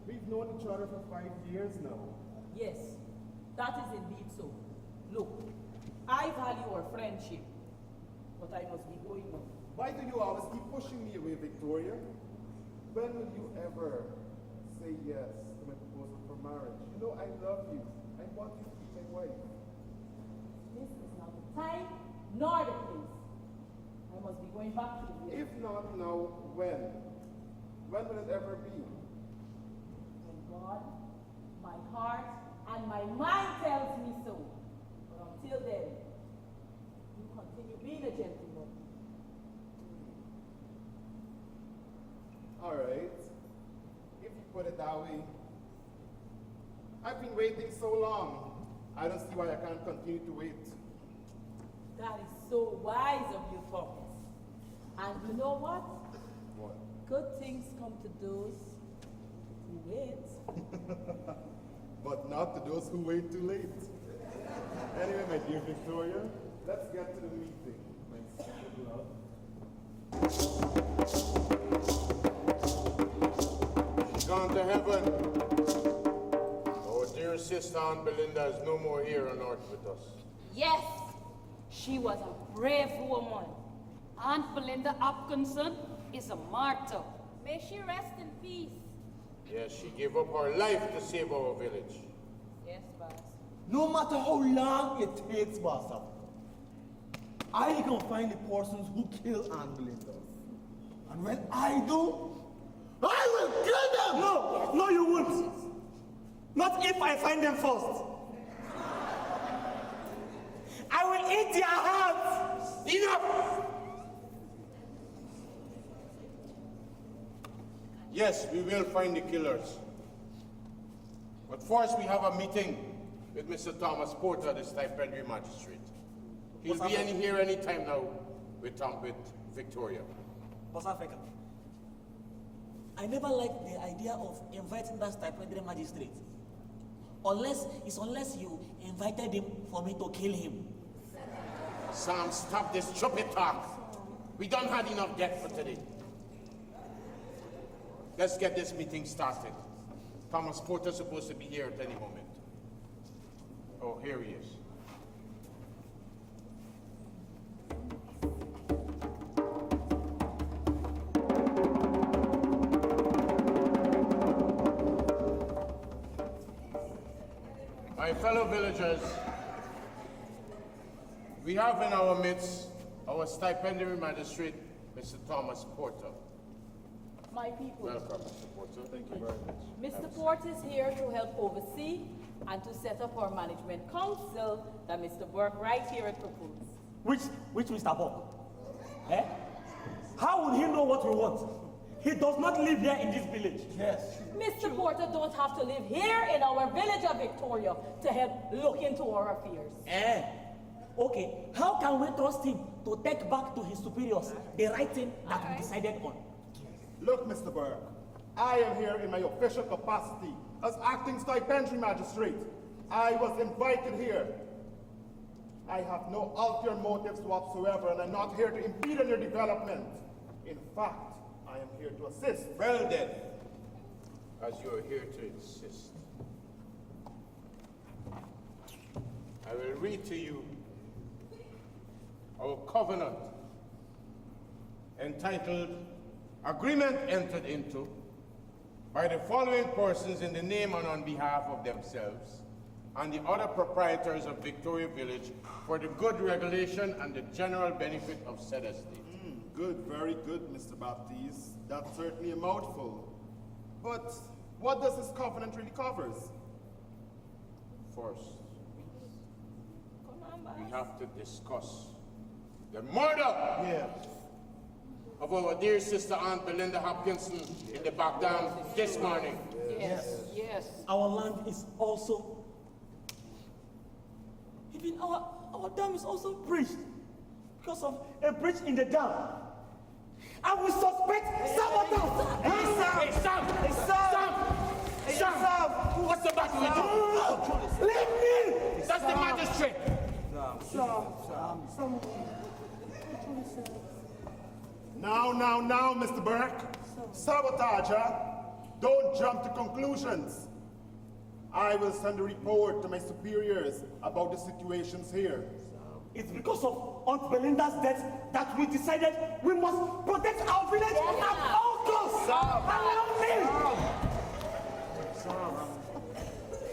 We've known each other for 5 years now. Yes, that is indeed so. Look, I value our friendship, but I must be going now. Why do you always keep pushing me away, Victoria? When will you ever say yes to my proposal for marriage? You know I love you. I want you to be my wife. This is not the time, nor the place. I must be going back to the village. If not now, when? When will it ever be? When God, my heart, and my mind tells me so. But until then, you continue being a gentleman. All right. If you put it that way. I've been waiting so long. I don't see why I can't continue to wait. That is so wise of you, Thomas. And you know what? What? Good things come to those who wait. But not to those who wait too late. Anyway, my dear Victoria, let's get to the meeting, my secret love. She's gone to heaven. Our dear sister Aunt Belinda is no more here on earth with us. Yes, she was a brave woman. Aunt Belinda Hopkinson is a martyr. May she rest in peace. Yes, she gave up her life to save our village. Yes, boss. No matter how long it takes, Boss, I can find the persons who killed Aunt Belinda. And when I do, I will kill them! No, no you won't. Not if I find them first. I will eat their hearts. Enough! Yes, we will find the killers. But first we have a meeting with Mr. Thomas Porter, the stipendiary magistrate. He'll be here any time now with Victoria. Boss Africa, I never liked the idea of inviting that stipendiary magistrate. Unless you invited him for me to kill him. Sam, stop this stupid talk. We don't have enough debt for today. Let's get this meeting started. Thomas Porter's supposed to be here at any moment. Oh, here he is. My fellow villagers, we have in our midst our stipendiary magistrate, Mr. Thomas Porter. My people. Welcome, Mr. Porter. Thank you very much. Mr. Porter is here to help oversee and to set up our management council that Mr. Burke right here had proposed. Which Mr. Burke? Eh? How would he know what we want? He does not live here in this village. Yes. Mr. Porter don't have to live here in our village of Victoria to help look into our affairs. Eh? Okay, how can we trust him to take back to his superiors the right thing that we decided on? Look, Mr. Burke, I am here in my official capacity as acting stipendiary magistrate. I was invited here. I have no ulterior motives whatsoever, and I'm not here to impede on your development. In fact, I am here to assist. Well then, as you're here to insist, I will read to you our covenant entitled Agreement Entered Into by the following persons in the name and on behalf of themselves and the other proprietors of Victoria Village for the good regulation and the general benefit of said estate. Good, very good, Mr. Baptiste. That's certainly a mouthful. But what does this covenant really covers? First, we have to discuss the murder of our dear sister Aunt Belinda Hopkinson in the back dam this morning. Yes. Our land is also, even our dam is also breached because of a breach in the dam. And we suspect sabotage. Hey, Sam! What's the matter with you? Leave me! That's the magistrate! Now, Mr. Burke. Sabotage, huh? Don't jump to conclusions. I will send a report to my superiors about the situations here. It's because of Aunt Belinda's death that we decided we must protect our village at all costs. Allow me!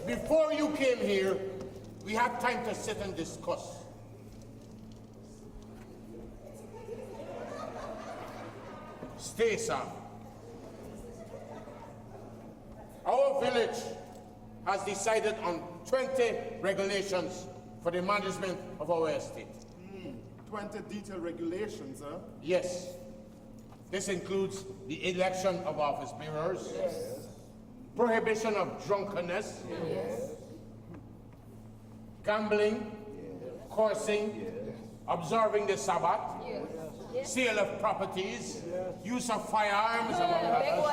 Before you came here, we had time to sit and discuss. Stay, Sam. Our village has decided on 20 regulations for the management of our estate. 20 detailed regulations, huh? Yes. This includes the election of office bearers, prohibition of drunkenness, gambling, coursing, observing the Sabbath, sale of properties, use of firearms, among others.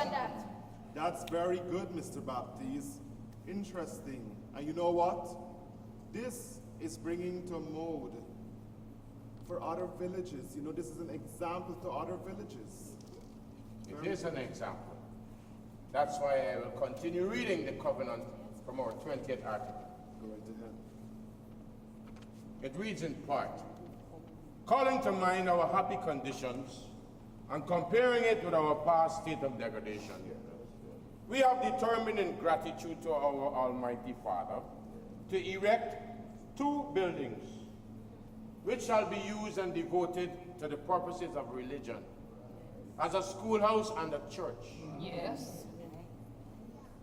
That's very good, Mr. Baptiste. Interesting. And you know what? This is bringing to a mode for other villages. You know, this is an example to other villages. It is an example. That's why I will continue reading the covenant from our 20th article. Go right ahead. It reads in part, calling to mind our happy conditions and comparing it with our past state of degradation. We have determined in gratitude to our Almighty Father to erect 2 buildings which shall be used and devoted to the purposes of religion, as a schoolhouse and a church. Yes.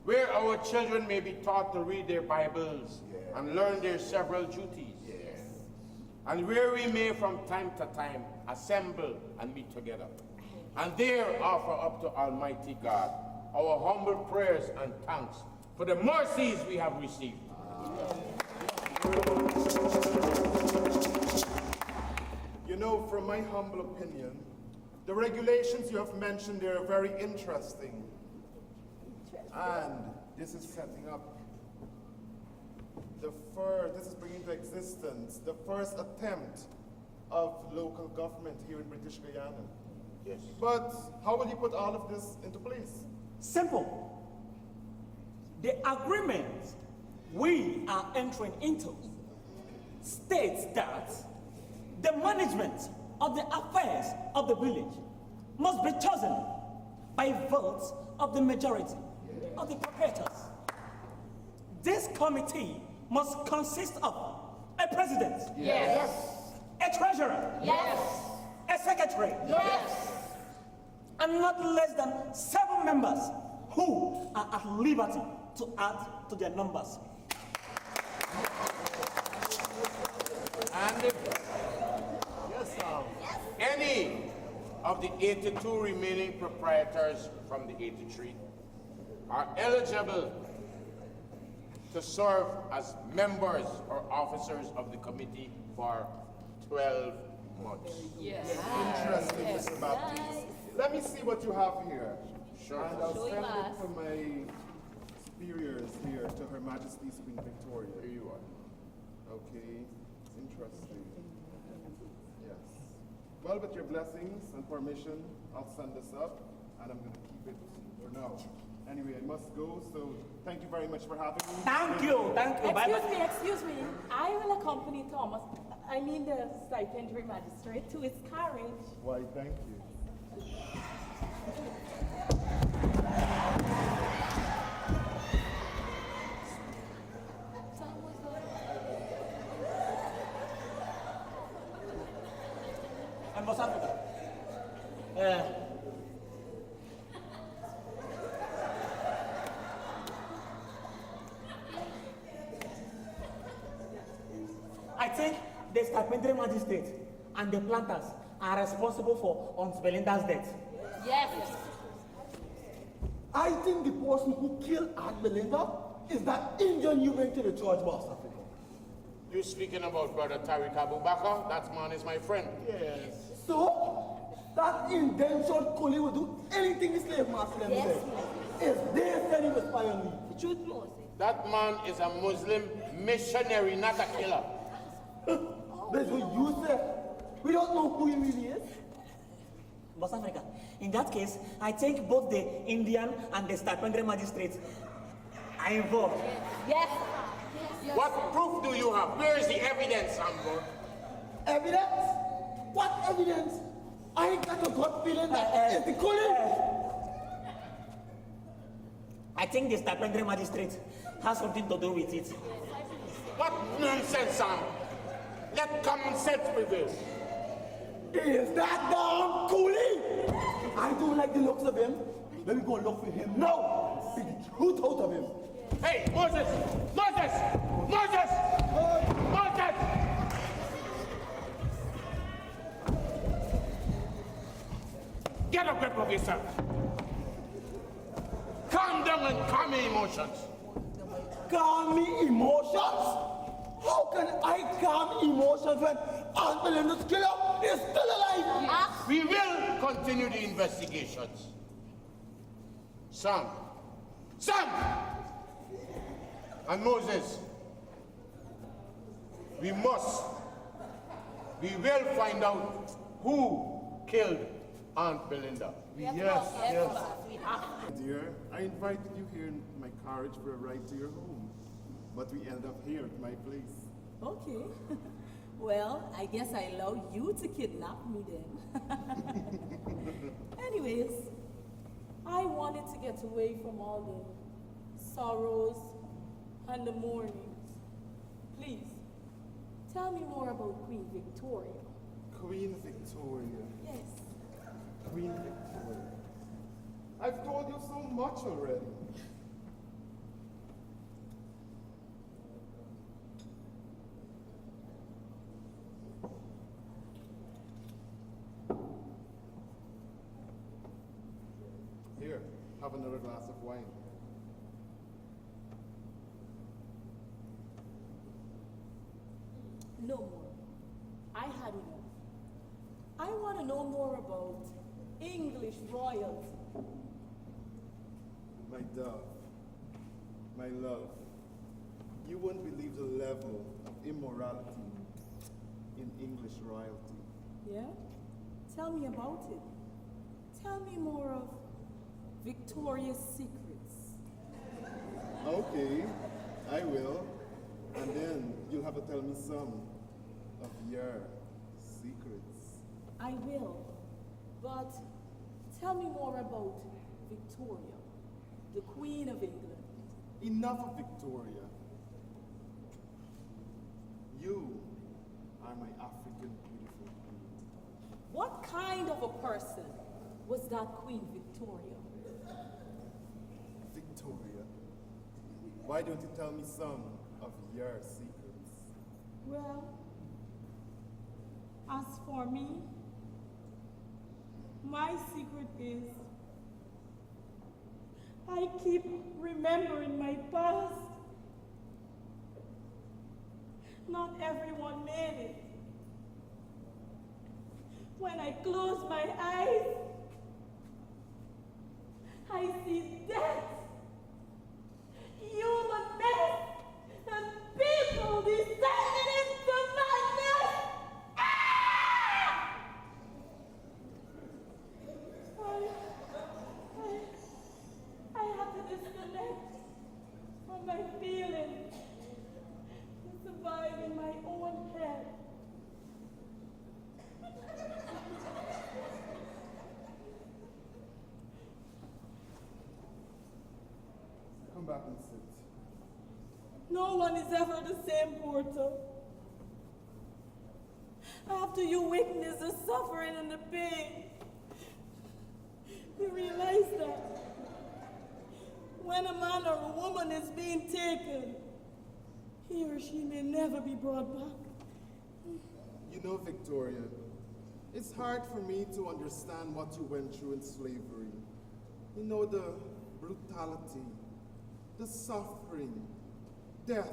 Where our children may be taught to read their Bibles and learn their several duties. And where we may from time to time assemble and meet together. And there offer up to Almighty God our humble prayers and thanks for the mercies we have received. You know, from my humble opinion, the regulations you have mentioned there are very interesting. And this is setting up this is bringing into existence the first attempt of local government here in British Guyana. Yes. But how will you put all of this into place? Simple. The agreement we are entering into states that the management of the affairs of the village must be chosen by votes of the majority of the proprietors. This committee must consist of a president, Yes. a treasurer, Yes. a secretary, Yes. and not less than 7 members who are at liberty to add to their numbers. And if any of the 82 remaining proprietors from the 83 are eligible to serve as members or officers of the committee for 12 months. Yes. Interesting, Mr. Baptiste. Let me see what you have here. Sure. And I'll Show send you it us. to my superiors here, to Her Majesty's Queen Victoria. Here you are. Okay, interesting. Yes. Well, with your blessings and permission, I'll send this up. and I'm going to keep it for now. Anyway, I must go, so thank you very much for having me. Thank you. Excuse me. I will accompany Thomas, the stipendiary magistrate, to his carriage. Why, thank you. And West Africa. I think the stipendiary magistrate and the planters are responsible for Aunt Belinda's death. Yes. I think the person who killed Aunt Belinda is that Indian you went to the church, West Africa. You speaking about Brother Tariq Abubakar? That man is my friend. Yes. So, that indentured coolie would do anything the slave master them Yes, said. If they said he was pioneer. The truth, Moses. That man is a Muslim missionary, not a killer. That's what you say. We don't know who he really is. West Africa. In that case, I think both the Indian and the stipendiary magistrate are involved. Yes. What proof do you have? Where is the evidence, Amber? Evidence? What evidence? I ain't got a gut feeling that it's the coolie. I think the stipendiary magistrate has something to do with it. What nonsense, Sam? Let common sense prevail. Is that damn coolie? I don't like the looks of him. Let me go look for him now. Beat the truth out of him. Hey, Moses! Moses! Moses! Moses! Get a grip of yourself. Calm down and calm your emotions. Calm me emotions? How can I calm emotions when Aunt Belinda's killer is still alive? We will continue the investigations. Sam! Sam! And Moses, we will find out who killed Aunt Belinda. Yes. Dear, I invited you here in my carriage for a ride to your home, but we end up here at my place. Okay. Well, I guess I allow you to kidnap me then. Anyways, I wanted to get away from all the sorrows and the mournings. Please, tell me more about Queen Victoria. Queen Victoria. Yes. Queen Victoria. I've told you so much already. Here, have another glass of wine. No more. I had enough. I want to know more about English royalty. My dove, my love, you won't believe the level of immorality in English royalty. Yeah? Tell me about it. Tell me more of Victoria's secrets. Okay, I will. And then you'll have to tell me some of your secrets. I will. But tell me more about Victoria, the Queen of England. Enough of Victoria. You are my African beautiful queen. What kind of a person was that Queen Victoria? Victoria, why don't you tell me some of your secrets? Well, as for me, my secret is I keep remembering my past. Not everyone made it. When I close my eyes, I see death, human mess, and people descending into madness. my feelings to survive in my own head. Come back and sit. No one is ever the same, Porter. After you witness the suffering and the pain, you realize that when a man or a woman is being taken, he or she may never be brought back. You know, Victoria, it's hard for me to understand what you went through in slavery. You know, the brutality, the suffering, death.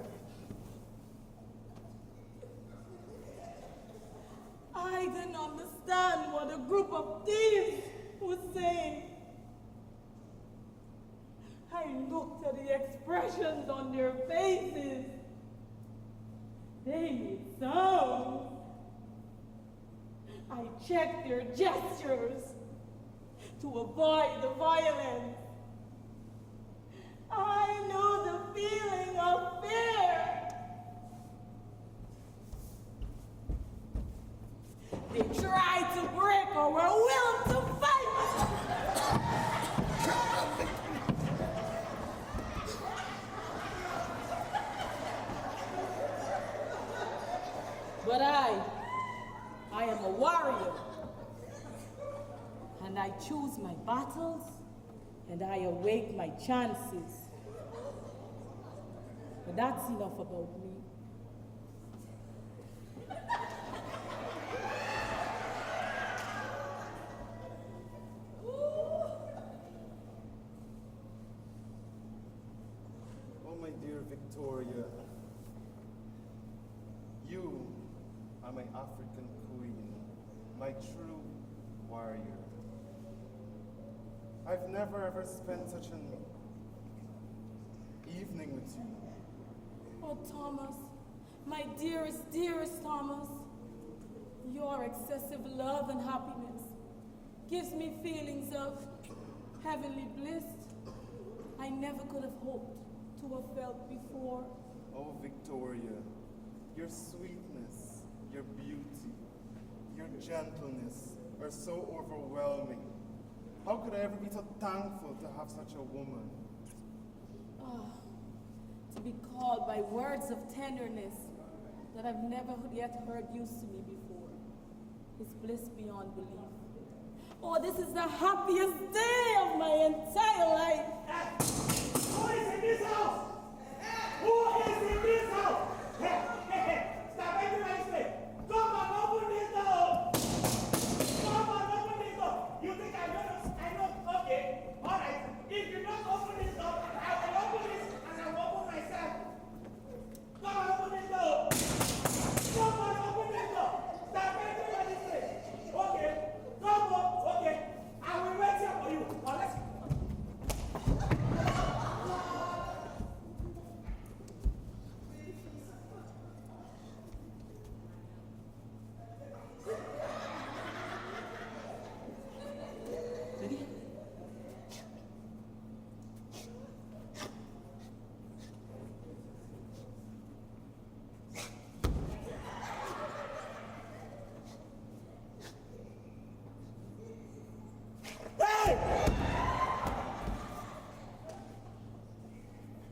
I didn't understand what a group of thieves was saying. I looked at the expressions on their faces. They made sounds. I checked their gestures to avoid the violence. I knew the feeling of fear. They tried to break our will to fight. But I am a warrior. And I choose my battles, and I await my chances. But that's enough about me. Oh, my dear Victoria, you are my African queen, my true warrior. I've never ever spent such an evening with you. Oh, Thomas, my dearest, dearest Thomas, your excessive love and happiness gives me feelings of heavenly bliss I never could have hoped to have felt before. Oh, Victoria, your sweetness, your beauty, your gentleness are so overwhelming. How could I ever be so thankful to have such a woman? To be called by words of tenderness that I've never yet heard used to me before is bliss beyond belief. Oh, this is the happiest day of my entire life. Who is in this house? Who is in this house? Stop everybody say, come and open this door. Come and open this door. You think I know, okay, all right. If you don't open this door, I will open this and I will open myself. Come and open this door. Come and open this door. Stop everybody say, okay, come on, okay. I will wait here for you. Unless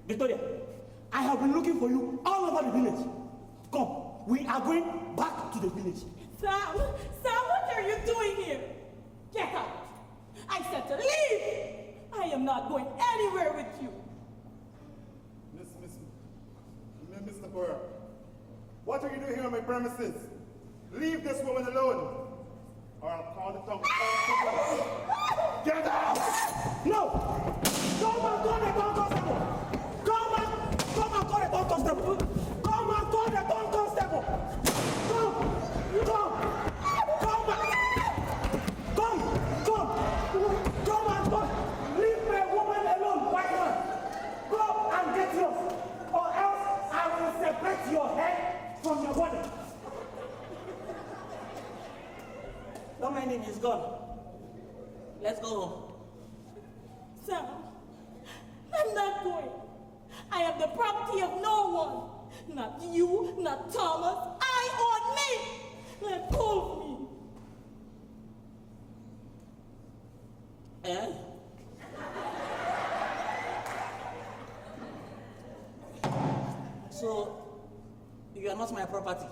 Victoria, I have been looking for you all over the village. Come, we are going back to the village. Sam, what are you doing here? Get out. I said to leave. I am not going anywhere with you. Mr. Burr, what are you doing here on my premises? Leave this woman alone, or I'll call the tongue. Get out! No! Come and call the town constable! Come and call the town constable! Come and call the town constable! Come and call! Leave my woman alone, white man! Go and get yours, or else I will separate your head from your body. Don't mind him, he's gone. Let's go home. Sam, I'm not going. I am the property of no one. Not you, not Thomas. I own me. Let go of me. Eh? So, you are not my property.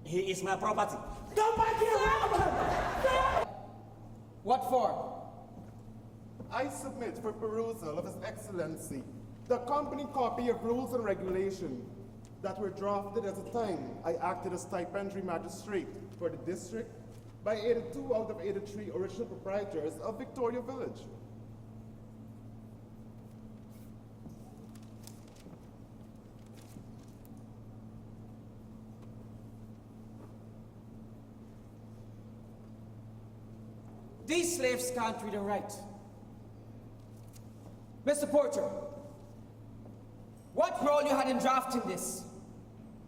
He is my property. Come back here. What for? I submit for perusal of His Excellency the company copy of rules and regulations that were drafted at the time I acted as stipendiary magistrate for the district by 82 out of 83 original proprietors of Victoria Village. These slaves can't read and write. Mr. Porter, what role you had in drafting this?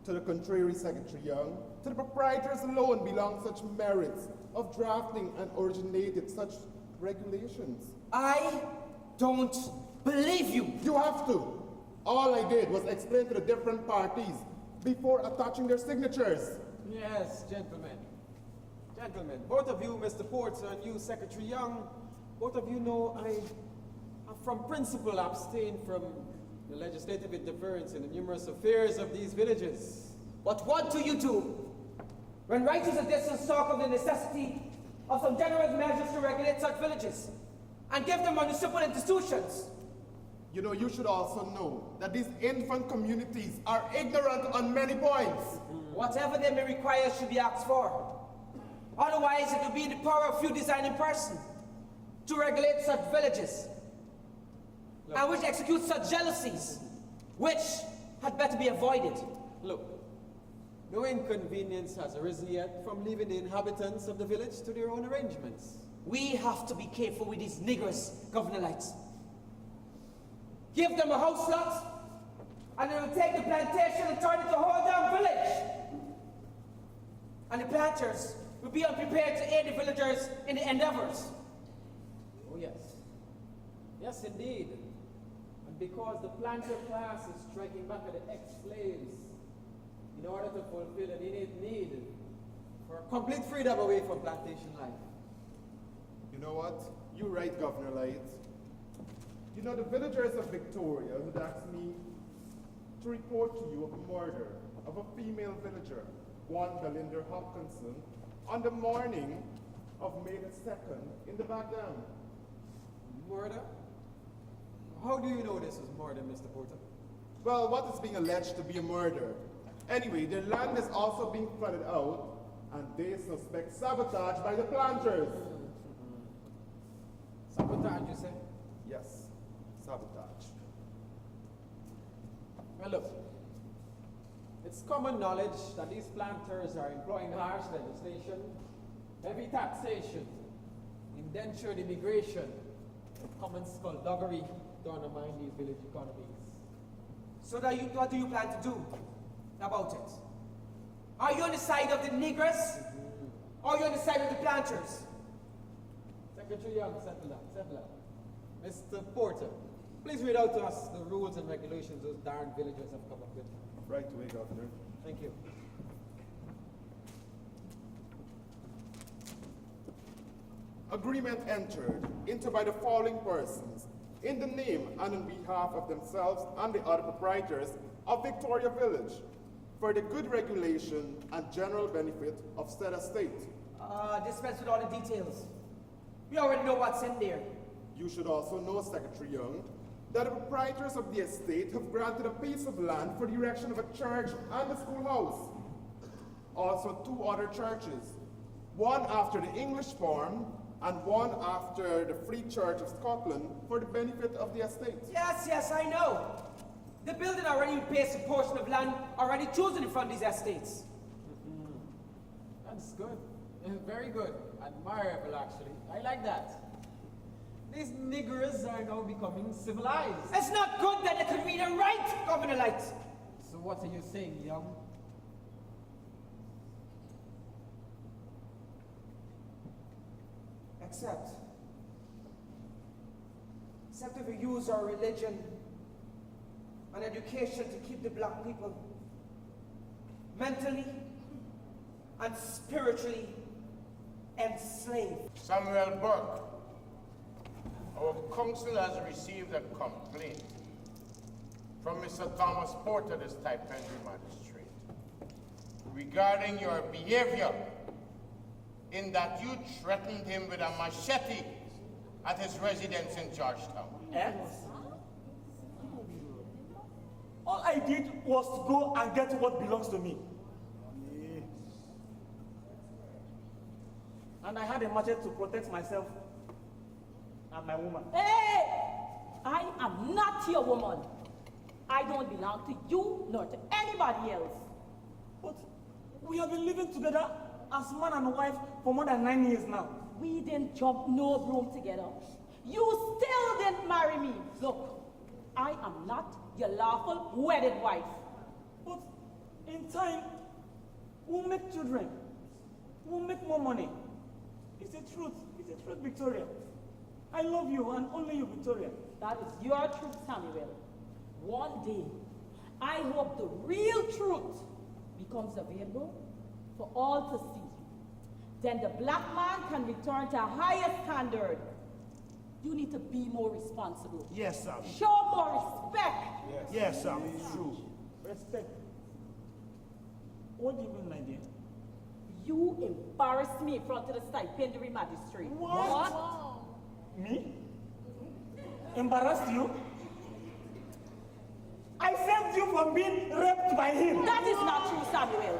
To the contrary, Secretary Young, to the proprietors alone belong such merits of drafting and originated such regulations. I don't believe you. You have to. All I did was explain to the different parties before attaching their signatures. Yes, gentlemen. Gentlemen, both of you, Mr. Porter and you, Secretary Young, both of you know I have from principle abstained from the legislative interference in the numerous affairs of these villages. But what do you do when writers of distance talk of the necessity of some generous measures to regulate such villages and give them municipal institutions? You know, you should also know that these infant communities are ignorant on many points. Whatever they may require should be asked for. Otherwise, it will be in the power of few designing persons to regulate such villages and which execute such jealousies, which had better be avoided. Look, no inconvenience has arisen yet from leaving the inhabitants of the village to their own arrangements. We have to be careful with these niggers, Governor-lights. Give them a house lot, and they will take the plantation and turn it into a whole damn village. And the planters will be unprepared to aid the villagers in the endeavors. Oh yes. Yes indeed. And because the planter class is striking back at the ex-slaves in order to fulfill an innate need for complete freedom away from plantation life. You know what? You're right, Governor Light. You know, the villagers of Victoria had asked me to report to you of a murder of a female villager, one Belinda Hopkinson, on the morning of May the 2nd in the back dam. Murder? How do you know this is murder, Mr. Porter? Well, what is being alleged to be a murder? Anyway, their land is also being flooded out, and they suspect sabotage by the planters. Sabotage, you say? Yes, sabotage. Well, look. It's common knowledge that these planters are employing harsh legislation, heavy taxation, indentured immigration, and common skullduggery to undermine these village economies. So what do you plan to do about it? Are you on the side of the niggers? Or are you on the side of the planters? Secretary Young, settle down, settle down. Mr. Porter, please read out to us the rules and regulations those darn villagers have come up with. Right away, Governor. Thank you. Agreement entered into by the following persons in the name and on behalf of themselves and the other proprietors of Victoria Village for the good regulation and general benefit of said estate. Dispense with all the details. We already know what's in there. You should also know, Secretary Young, that the proprietors of the estate have granted a piece of land for the erection of a church and a schoolhouse. Also 2 other churches, one after the English form and one after the Free Church of Scotland for the benefit of the estate. Yes, I know. The building already replaces a portion of land already chosen from these estates. That's good. Very good. Admirable, actually. I like that. These niggers are now becoming civilized. It's not good that they can read and write, Governor Light. So what are you saying, Young? except if we use our religion and education to keep the black people mentally and spiritually enslaved. Samuel Burke, our council has received a complaint from Mr. Thomas Porter, the stipendiary magistrate, regarding your behavior in that you threatened him with a machete at his residence in Georgetown. Yes? All I did was to go and get what belongs to me. And I had a machete to protect myself and my woman. Hey! I am not your woman. I don't belong to you nor to anybody else. But we have been living together as man and wife for more than 9 years now. We didn't jump no broom together. You still didn't marry me. Look, I am not your lawful wedded wife. But in time, we'll make children. We'll make more money. It's the truth. It's the truth, Victoria. I love you and only you, Victoria. That is your truth, Samuel. One day, I hope the real truth becomes available for all to see. Then the black man can return to a higher standard. You need to be more responsible. Yes, Sam. Show more respect. Yes, Sam. It's true. Respect. What do you mean, my dear? You embarrassed me in front of the stipendiary magistrate. What? Me? Embarrassed you? I saved you from being raped by him. That is not true, Samuel.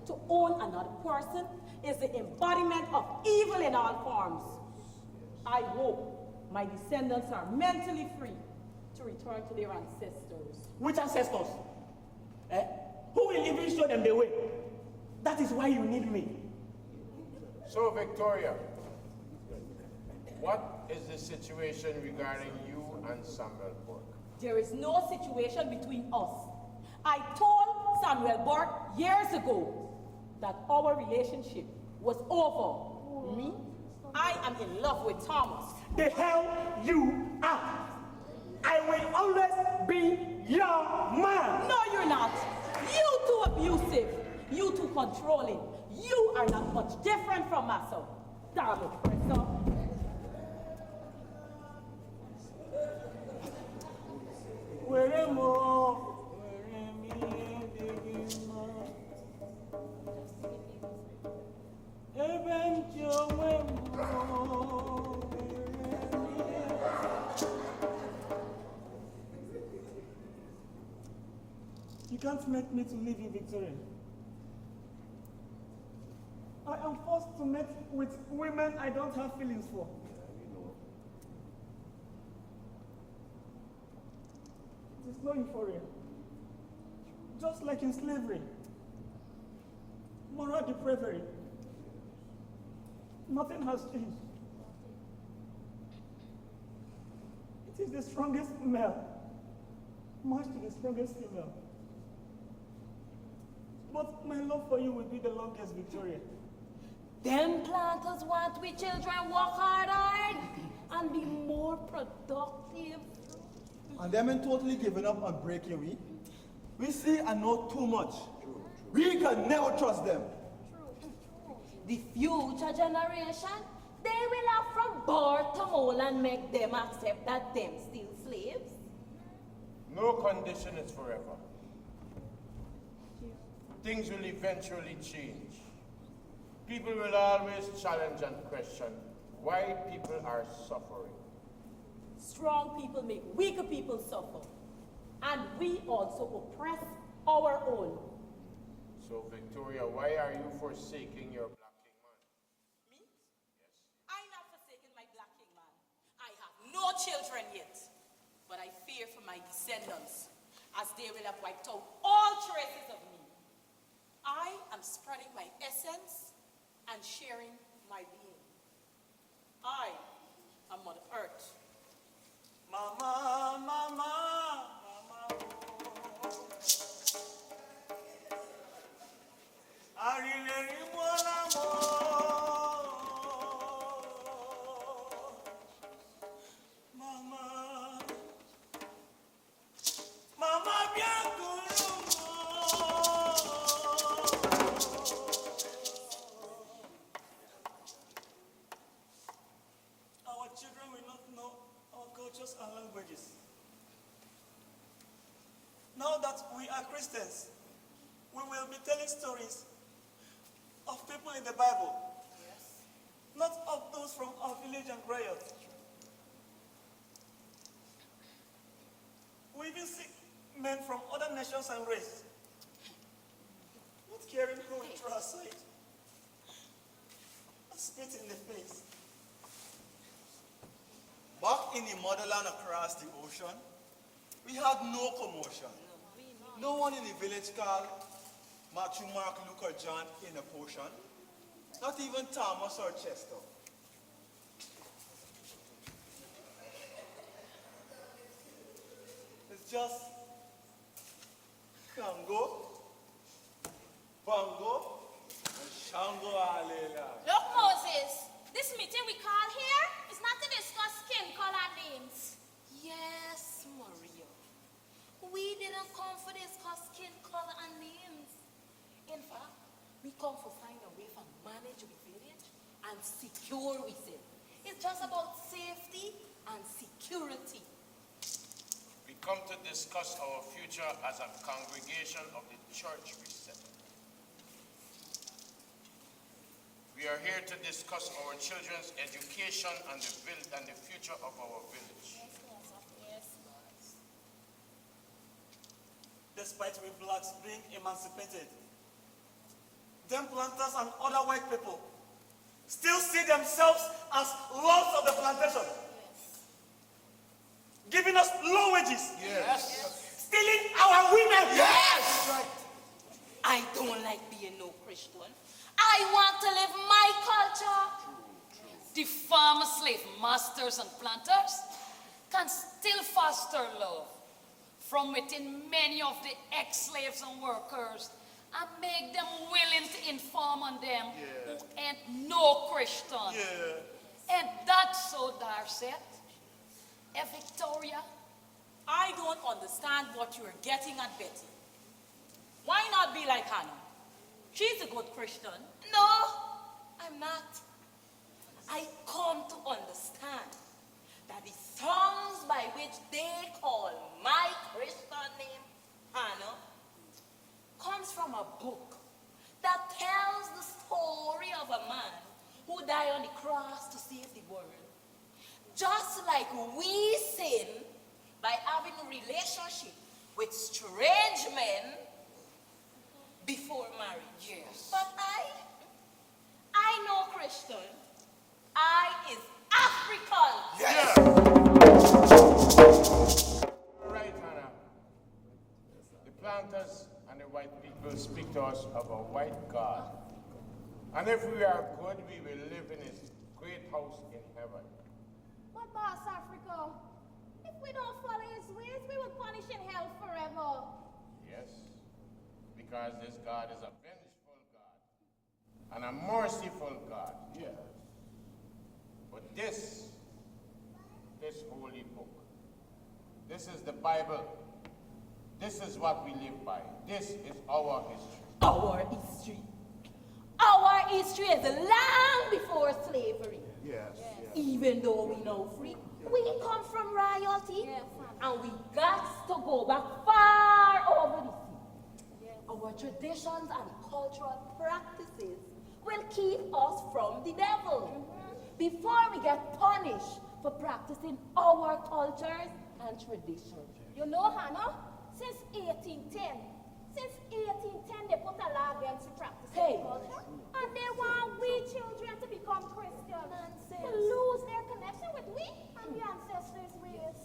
To own another person is the embodiment of evil in all forms. I hope my descendants are mentally free to return to their ancestors. Which ancestors? Who will even show them the way? That is why you need me. So, Victoria, what is the situation regarding you and Samuel Burke? There is no situation between us. I told Samuel Burke years ago that our relationship was over. Me? I am in love with Thomas. The hell you are! I will always be your man! No, you're not. You too abusive. You too controlling. You are not much different from myself. Damn it, Krista. You can't make me to leave you, Victoria. I am forced to mate with women I don't have feelings for. It is no euphoria. Just like in slavery. Moral depravity. Nothing has changed. It is the strongest male matched to the strongest female. But my love for you will be the longest, Victoria. Them planters want we children work hard and be more productive. And them ain't totally giving up on breaking we. We see and know too much. We can never trust them. The future generation, they will have from birth to hole and make them accept that them still slaves. No condition is forever. Things will eventually change. People will always challenge and question why people are suffering. Strong people make weaker people suffer. And we also oppress our own. So, Victoria, why are you forsaking your black king man? Me? Yes. I'm not forsaking my black king man. I have no children yet. But I fear for my descendants, as they will have wiped out all traces of me. I am spreading my essence and sharing my being. I am Mother Earth. Mama, mama, mama. Mama. cultures and languages. Now that we are Christians, we will be telling stories of people in the Bible, not of those from our village and riot. We even seek men from other nations and races, not caring who we throw aside, and spit in the face. Back in the motherland across the ocean, we had no commotion. No one in the village called Matthew, Mark, Luke, or John in a potion. Not even Thomas or Chester. It's just Congo, Bongo, and Shango Alela. Look, Moses, this meeting we call here is not to discuss skin color names. Yes, Maria. We didn't come for discuss skin color and names. In fact, we come for find a way for manage the village and secure we say. It's just about safety and security. We come to discuss our future as a congregation of the church we set. We are here to discuss our children's education and the future of our village. Despite we blacks being emancipated, them planters and other white people still see themselves as lords of the plantation, giving us low wages, stealing our women. Yes! I don't like being no Christian. I want to live my culture. The farmer, slave masters and planters can still foster love from within many of the ex-slaves and workers and make them willing to inform on them who ain't no Christian. And that's so Darcy. Victoria? I don't understand what you're getting at, Betty. Why not be like Hannah? She's a good Christian. No, I'm not. I come to understand that the songs by which they call my Christian name, Hannah, comes from a book that tells the story of a man who died on the cross to save the world. Just like we sin by having a relationship with strange men before marriage. Yes. But I know Christian. I is African. Yes. Right, Hannah. The planters and the white people speak to us of a white God. And if we are good, we will live in his great house in heaven. But Boss Africa, if we don't follow his ways, we will punish in hell forever. Yes, because this God is a vengeful God and a merciful God. Yes. But this holy book, this is the Bible. This is what we live by. This is our history. Our history. Our history is long before slavery. Yes. Even though we know free, we come from royalty, and we got to go back far over the sea. Our traditions and cultural practices will keep us from the devil before we get punished for practicing our cultures and traditions. You know, Hannah, since 1810, they put a law against the practicing culture, and they want we children to become Christian, to lose their connection with we and the ancestors' ways.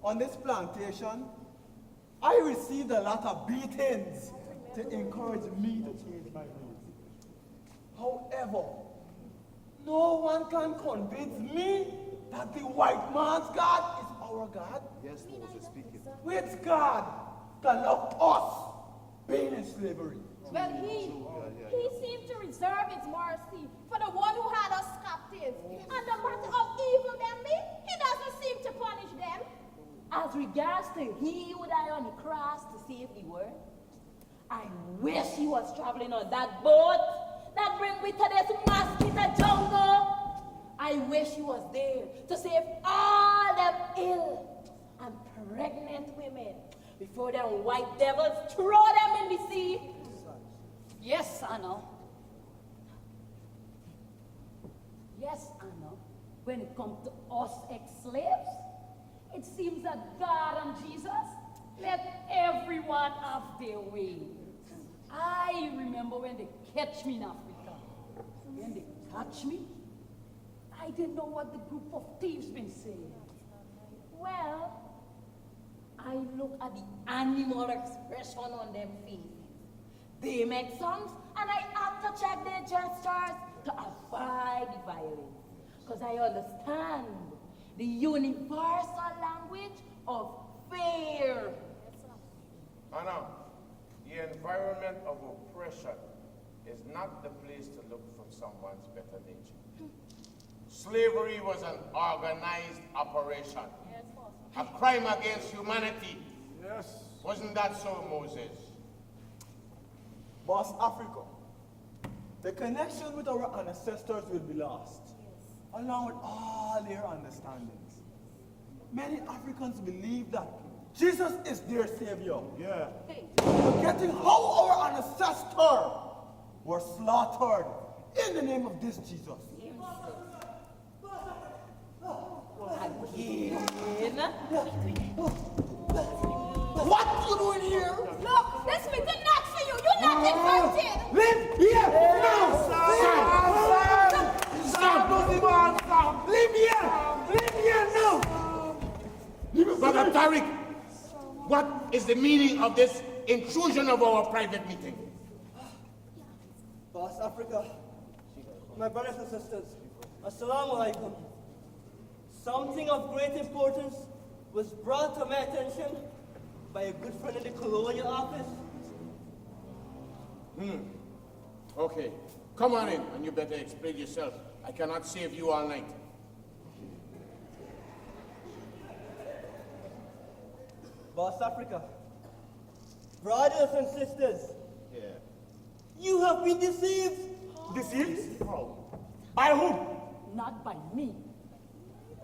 On this plantation, I received a lot of beatings to encourage me to change my ways. However, no one can convince me that the white man's God is our God. Yes, Moses speaking. Which God can love us being in slavery? Well, he seemed to reserve his mercy for the one who had us captive. And no matter how evil them be, he doesn't seem to punish them. As regards to he who died on the cross to save the world, I wish he was traveling on that boat that bring me to this mosquito jungle. I wish he was there to save all ill and pregnant women before them white devils throw them in the sea. Yes, Anna. Yes, Anna. When it comes to us ex-slaves, it seems that God and Jesus let everyone have their way. I remember when they catch me in Africa. When they catch me, I didn't know what the group of thieves been saying. Well, I look at the animal expression on them faces. They make songs, and I have to check their gestures to avoid the violence. Because I understand the universal language of fear. Anna, the environment of oppression is not the place to look for someone's better nature. Slavery was an organized operation. A crime against humanity. Yes. Wasn't that so, Moses? Boss Africa, the connection with our ancestors will be lost, along with all their understandings. Many Africans believe that Jesus is their savior. Yeah. Forgetting how our ancestors were slaughtered in the name of this Jesus. Again? What you doing here? Look, this meeting not for you. You're not invited. Leave here! No! Stop! Leave here! Leave here now! Brother Tariq, what is the meaning of this intrusion of our private meeting? Boss Africa, my brothers and sisters, Assalamu alaikum. Something of great importance was brought to my attention by a good friend in the colonial office. Okay, come on in, and you better explain yourself. I cannot save you all night. Boss Africa, brothers and sisters, you have been deceived. Deceived? By whom? Not by me.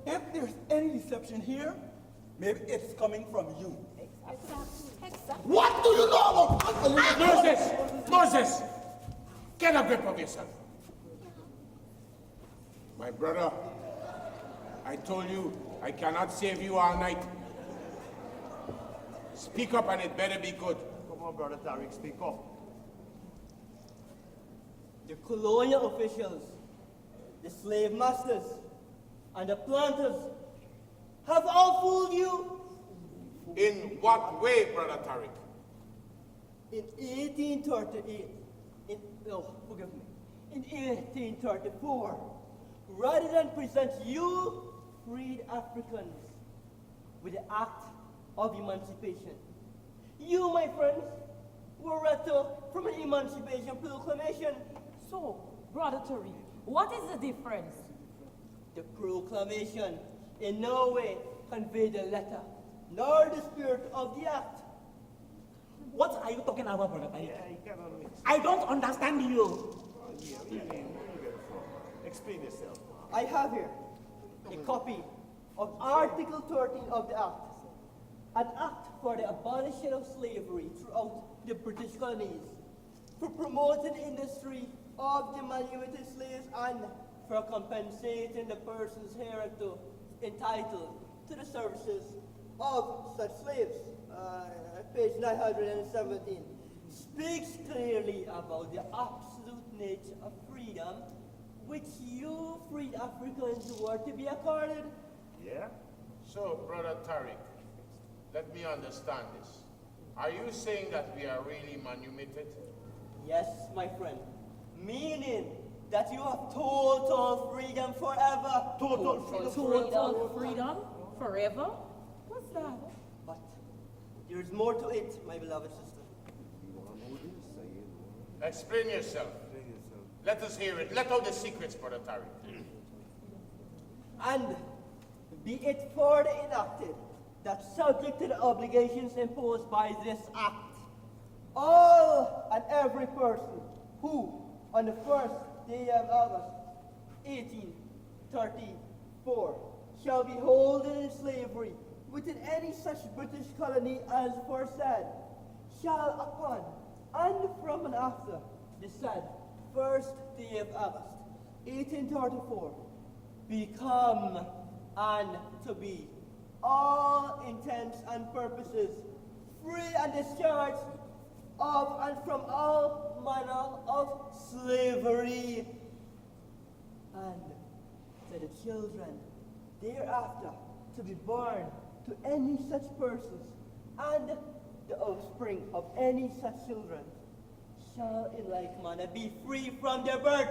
If there's any deception here, maybe it's coming from you. What do you know about Moses, get a grip of yourself. My brother, I told you I cannot save you all night. Speak up, and it better be good. Come on, Brother Tariq, speak up. The colonial officials, the slave masters, and the planters have all fooled you. In what way, Brother Tariq? In 1838, in 1834, rather than present you freed Africans with the act of emancipation, you, my friends, were read from an emancipation proclamation. So, Brother Tariq, what is the difference? The proclamation in no way conveyed the letter, nor the spirit of the act. What are you talking about, Brother Tariq? I don't understand you. Explain yourself. I have here a copy of Article 13 of the Act, an act for the abolition of slavery throughout the British colonies, for promoting the industry of the manumitted slaves and for compensating the persons hereto entitled to the services of such slaves. Page 917 speaks clearly about the absolute nature of freedom which you freed Africans were to be accorded. Yeah? So, Brother Tariq, let me understand this. Are you saying that we are really manumitted? Yes, my friend. Meaning that you have total freedom forever. Total freedom forever? What's that? But there's more to it, my beloved sister. Explain yourself. Let us hear it. Let out the secrets, Brother Tariq. And be it further enacted that subject to the obligations imposed by this act, all and every person who, on the first day of August, 1834, shall be holden in slavery within any such British colony as foresaid, shall upon and from and after the said 1st day of August, 1834, become and to be all intents and purposes free and discharged of and from all manner of slavery, and to the children thereafter to be born to any such persons, and the offspring of any such children shall in like manner be free from their birth.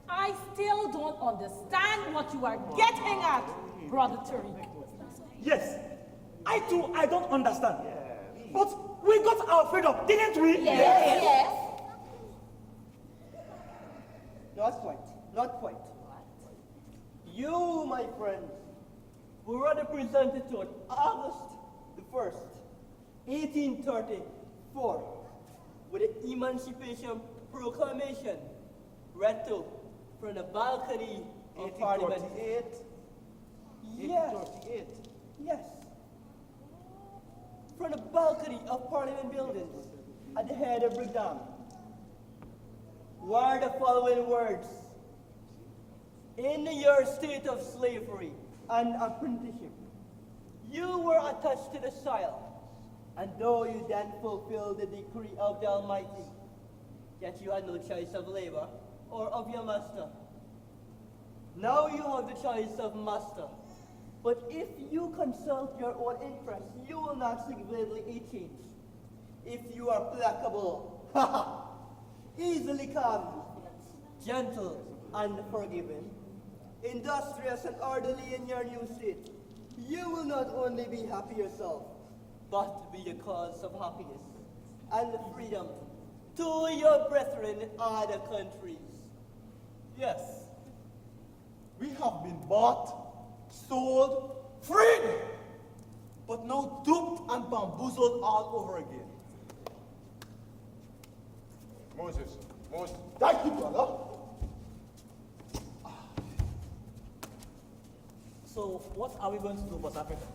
I still don't understand what you are getting at, Brother Tariq. Yes, I too, I don't understand. But we got our freedom, didn't we? Yes. Not quite, not quite. You, my friends, were represented on August the 1st, 1834, with the Emancipation Proclamation read to from the balcony of Parliament. 1838. Yes. From the balcony of Parliament buildings at the head of Brigham were the following words: in your state of slavery and apprenticeship, you were attached to the soil, and though you then fulfilled the decree of the Almighty, yet you had no choice of labor or of your master. Now you have the choice of master, but if you consult your own interests, you will not significantly change. If you are placable, easily calm, gentle and forgiving, industrious and orderly in your new state, you will not only be happy yourself, but be a cause of happiness and freedom to your brethren in other countries. Yes, we have been bought, sold, freed, but now duped and bamboozled all over again. Moses. Thank you, brother. So what are we going to do for South Africa?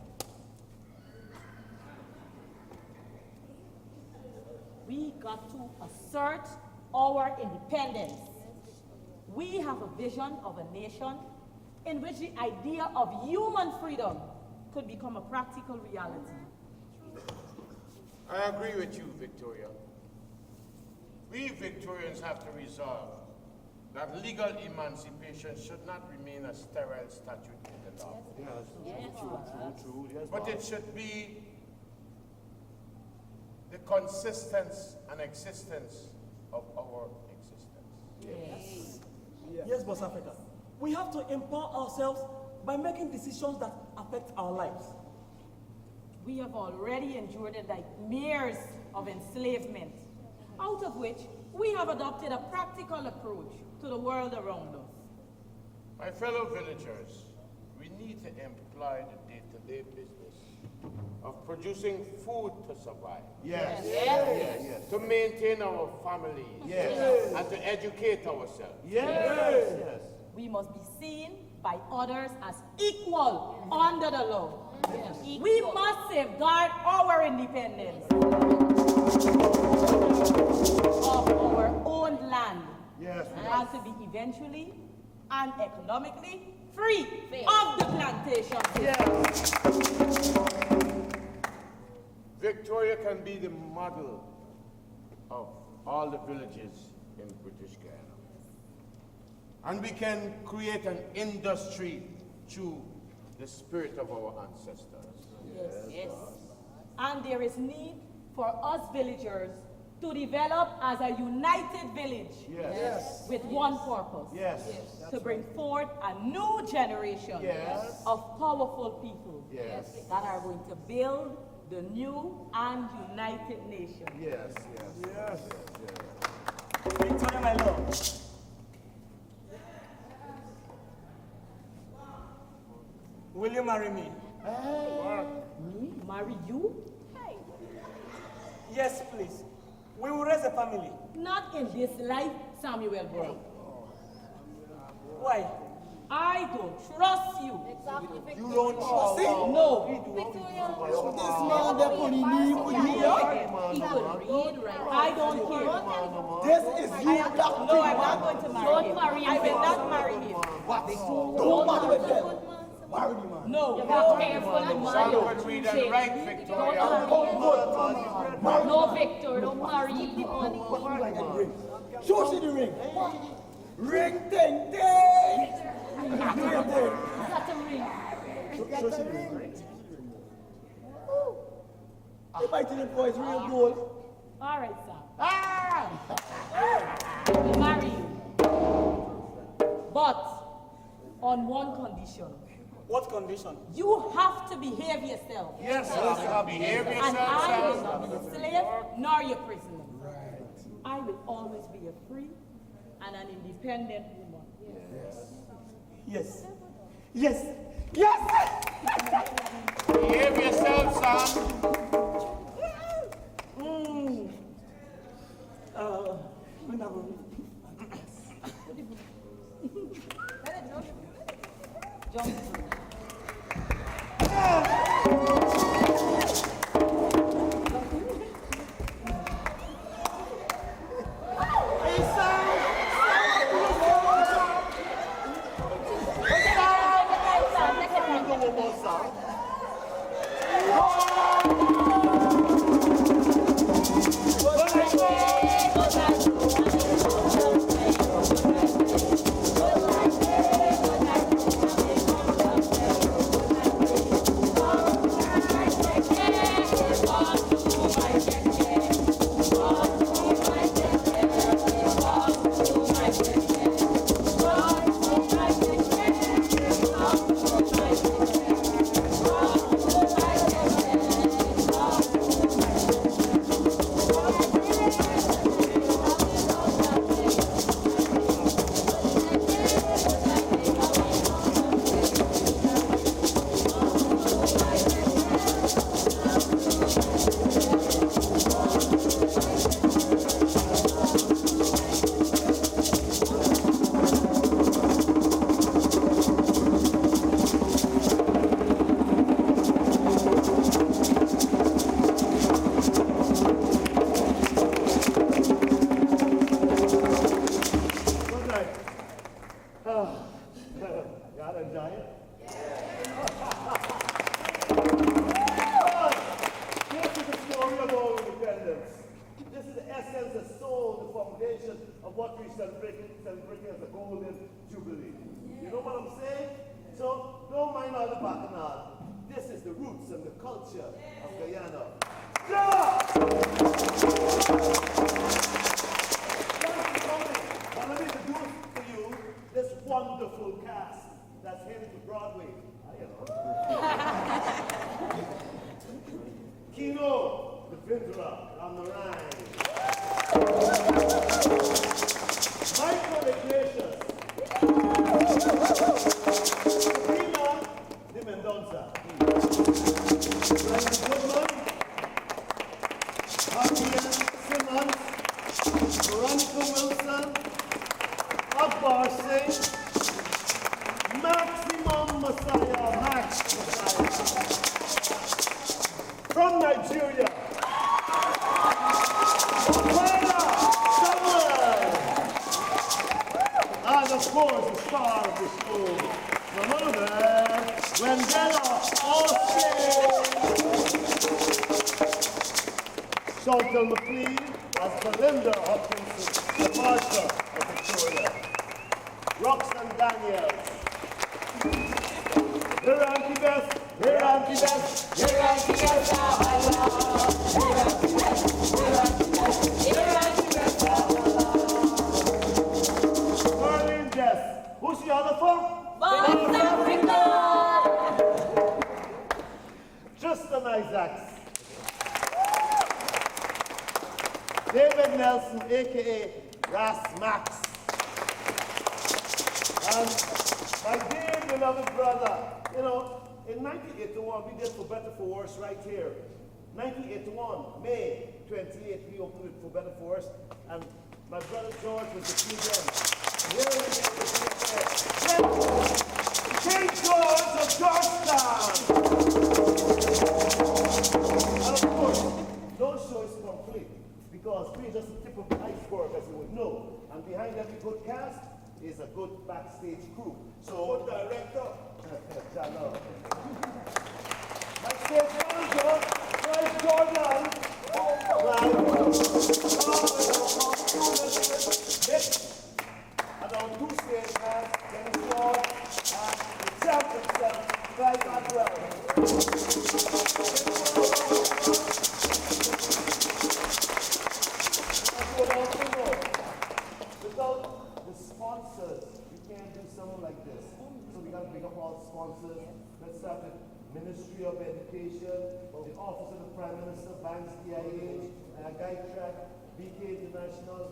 We got to assert our independence. We have a vision of a nation in which the idea of human freedom could become a practical reality. I agree with you, Victoria. We Victorians have to resolve that legal emancipation should not remain a sterile statute in the law. True. Yes, But it should be the consistence and existence of our existence. Yes, Boss Africa. We have to empower ourselves by making decisions that affect our lives. We have already endured the nightmares of enslavement, out of which we have adopted a practical approach to the world around us. My fellow villagers, we need to employ the day-to-day business of producing food to survive. Yes. To maintain our families. Yes. And to educate ourselves. Yes. We must be seen by others as equal under the law. We must safeguard our independence of our own land. And to be eventually and economically free of the plantation. Victoria can be the model of all the villages in British Guyana. And we can create an industry through the spirit of our ancestors. Yes. And there is need for us villagers to develop as a united village with one purpose. To bring forth a new generation of powerful people that are going to build the new and united nation. Victoria, my love. Will you marry me? Me? Marry you? Yes, please. We will raise a family. Not in this life, Samuel Brown. Why? I don't trust you. Exactly, Victoria. You don't trust him? No. Victoria. This man that put in me for you. He could read, right? I don't care. This is you, black No, I'm not going to marry him. I will not marry him. What? Don't marry with them. Marry the man. No. You be careful the man Shadow you will read and choose. write, Victoria. No, Victor, don't marry him. Show she the ring. Ring, ting, ting. Is that a ring? Show she the ring. They might think for his real gold. All right, sir. We'll marry you. But on one condition. What condition? You have to behave yourself. Yes, sir. Behave And yourself, I will sir. not be a slave nor your prisoner. I will always be a free and an independent woman. Yes. Yes. Yes. Behave yourself, son. Celebrating as a golden jubilee. You know what I'm saying? So don't mind all the bacchanal. This is the roots and the culture of Guyana. Let me introduce to you this wonderful cast that's heading to Broadway. Kino, the Vindra, on the Rhine. Michael Iglesias. Prima de Mendoza. Brian Goodman. Javier Simmons. Veronica Wilson. Akbar Singh. Maximum Messiah. Max Messiah. From Nigeria. And of course, the star of the show, none other than Wendella Austin. Chantal McLean as Belinda Hopkinson, the Marsha of Victoria. Roxanne Daniels. Here Auntie Beth, here Auntie Beth, here Auntie Beth, here Auntie Beth, here Auntie Beth, here Auntie Beth. Who's the other for? South Africa! Justin Isaacs. David Nelson, a.k.a. Ras Max. And my dear beloved brother, you know, in 1981, we did For Better For Worse right here. 1981, May 28th, we opened it For Better For Worse, and my brother George was the key then. Here we King George of Georgetown. And of course, no show is complete because we're just the tip of the iceberg, as you would know. And behind every good cast is a good backstage crew. So, director. My stage manager, Bryce Jordan. And our two stage cast, Dennis Shaw and the champ himself, Clive Adwell. Without the sponsors, we can't do something like this. So we got to bring up all the sponsors. Let's start with Ministry of Education, the Office of the Prime Minister, Banks DIH, Guide Track, BK International.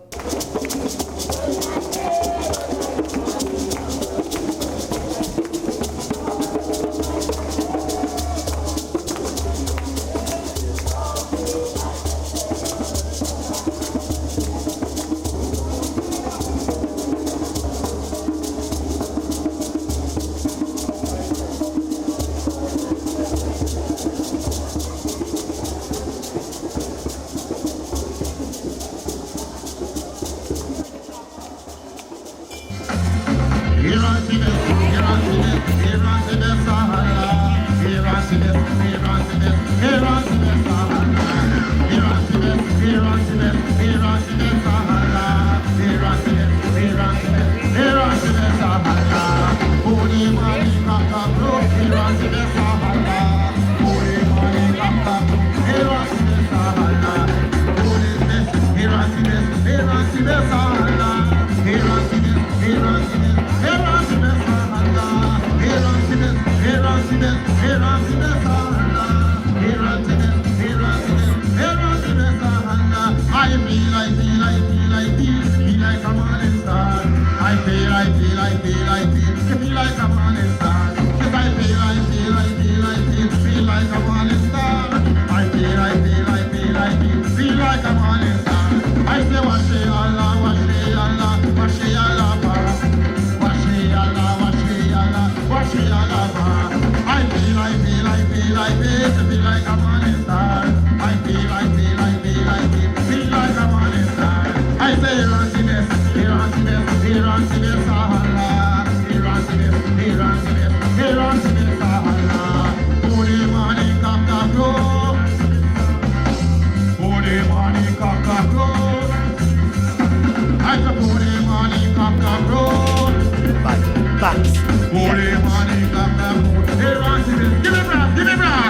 Give me brass, give me brass.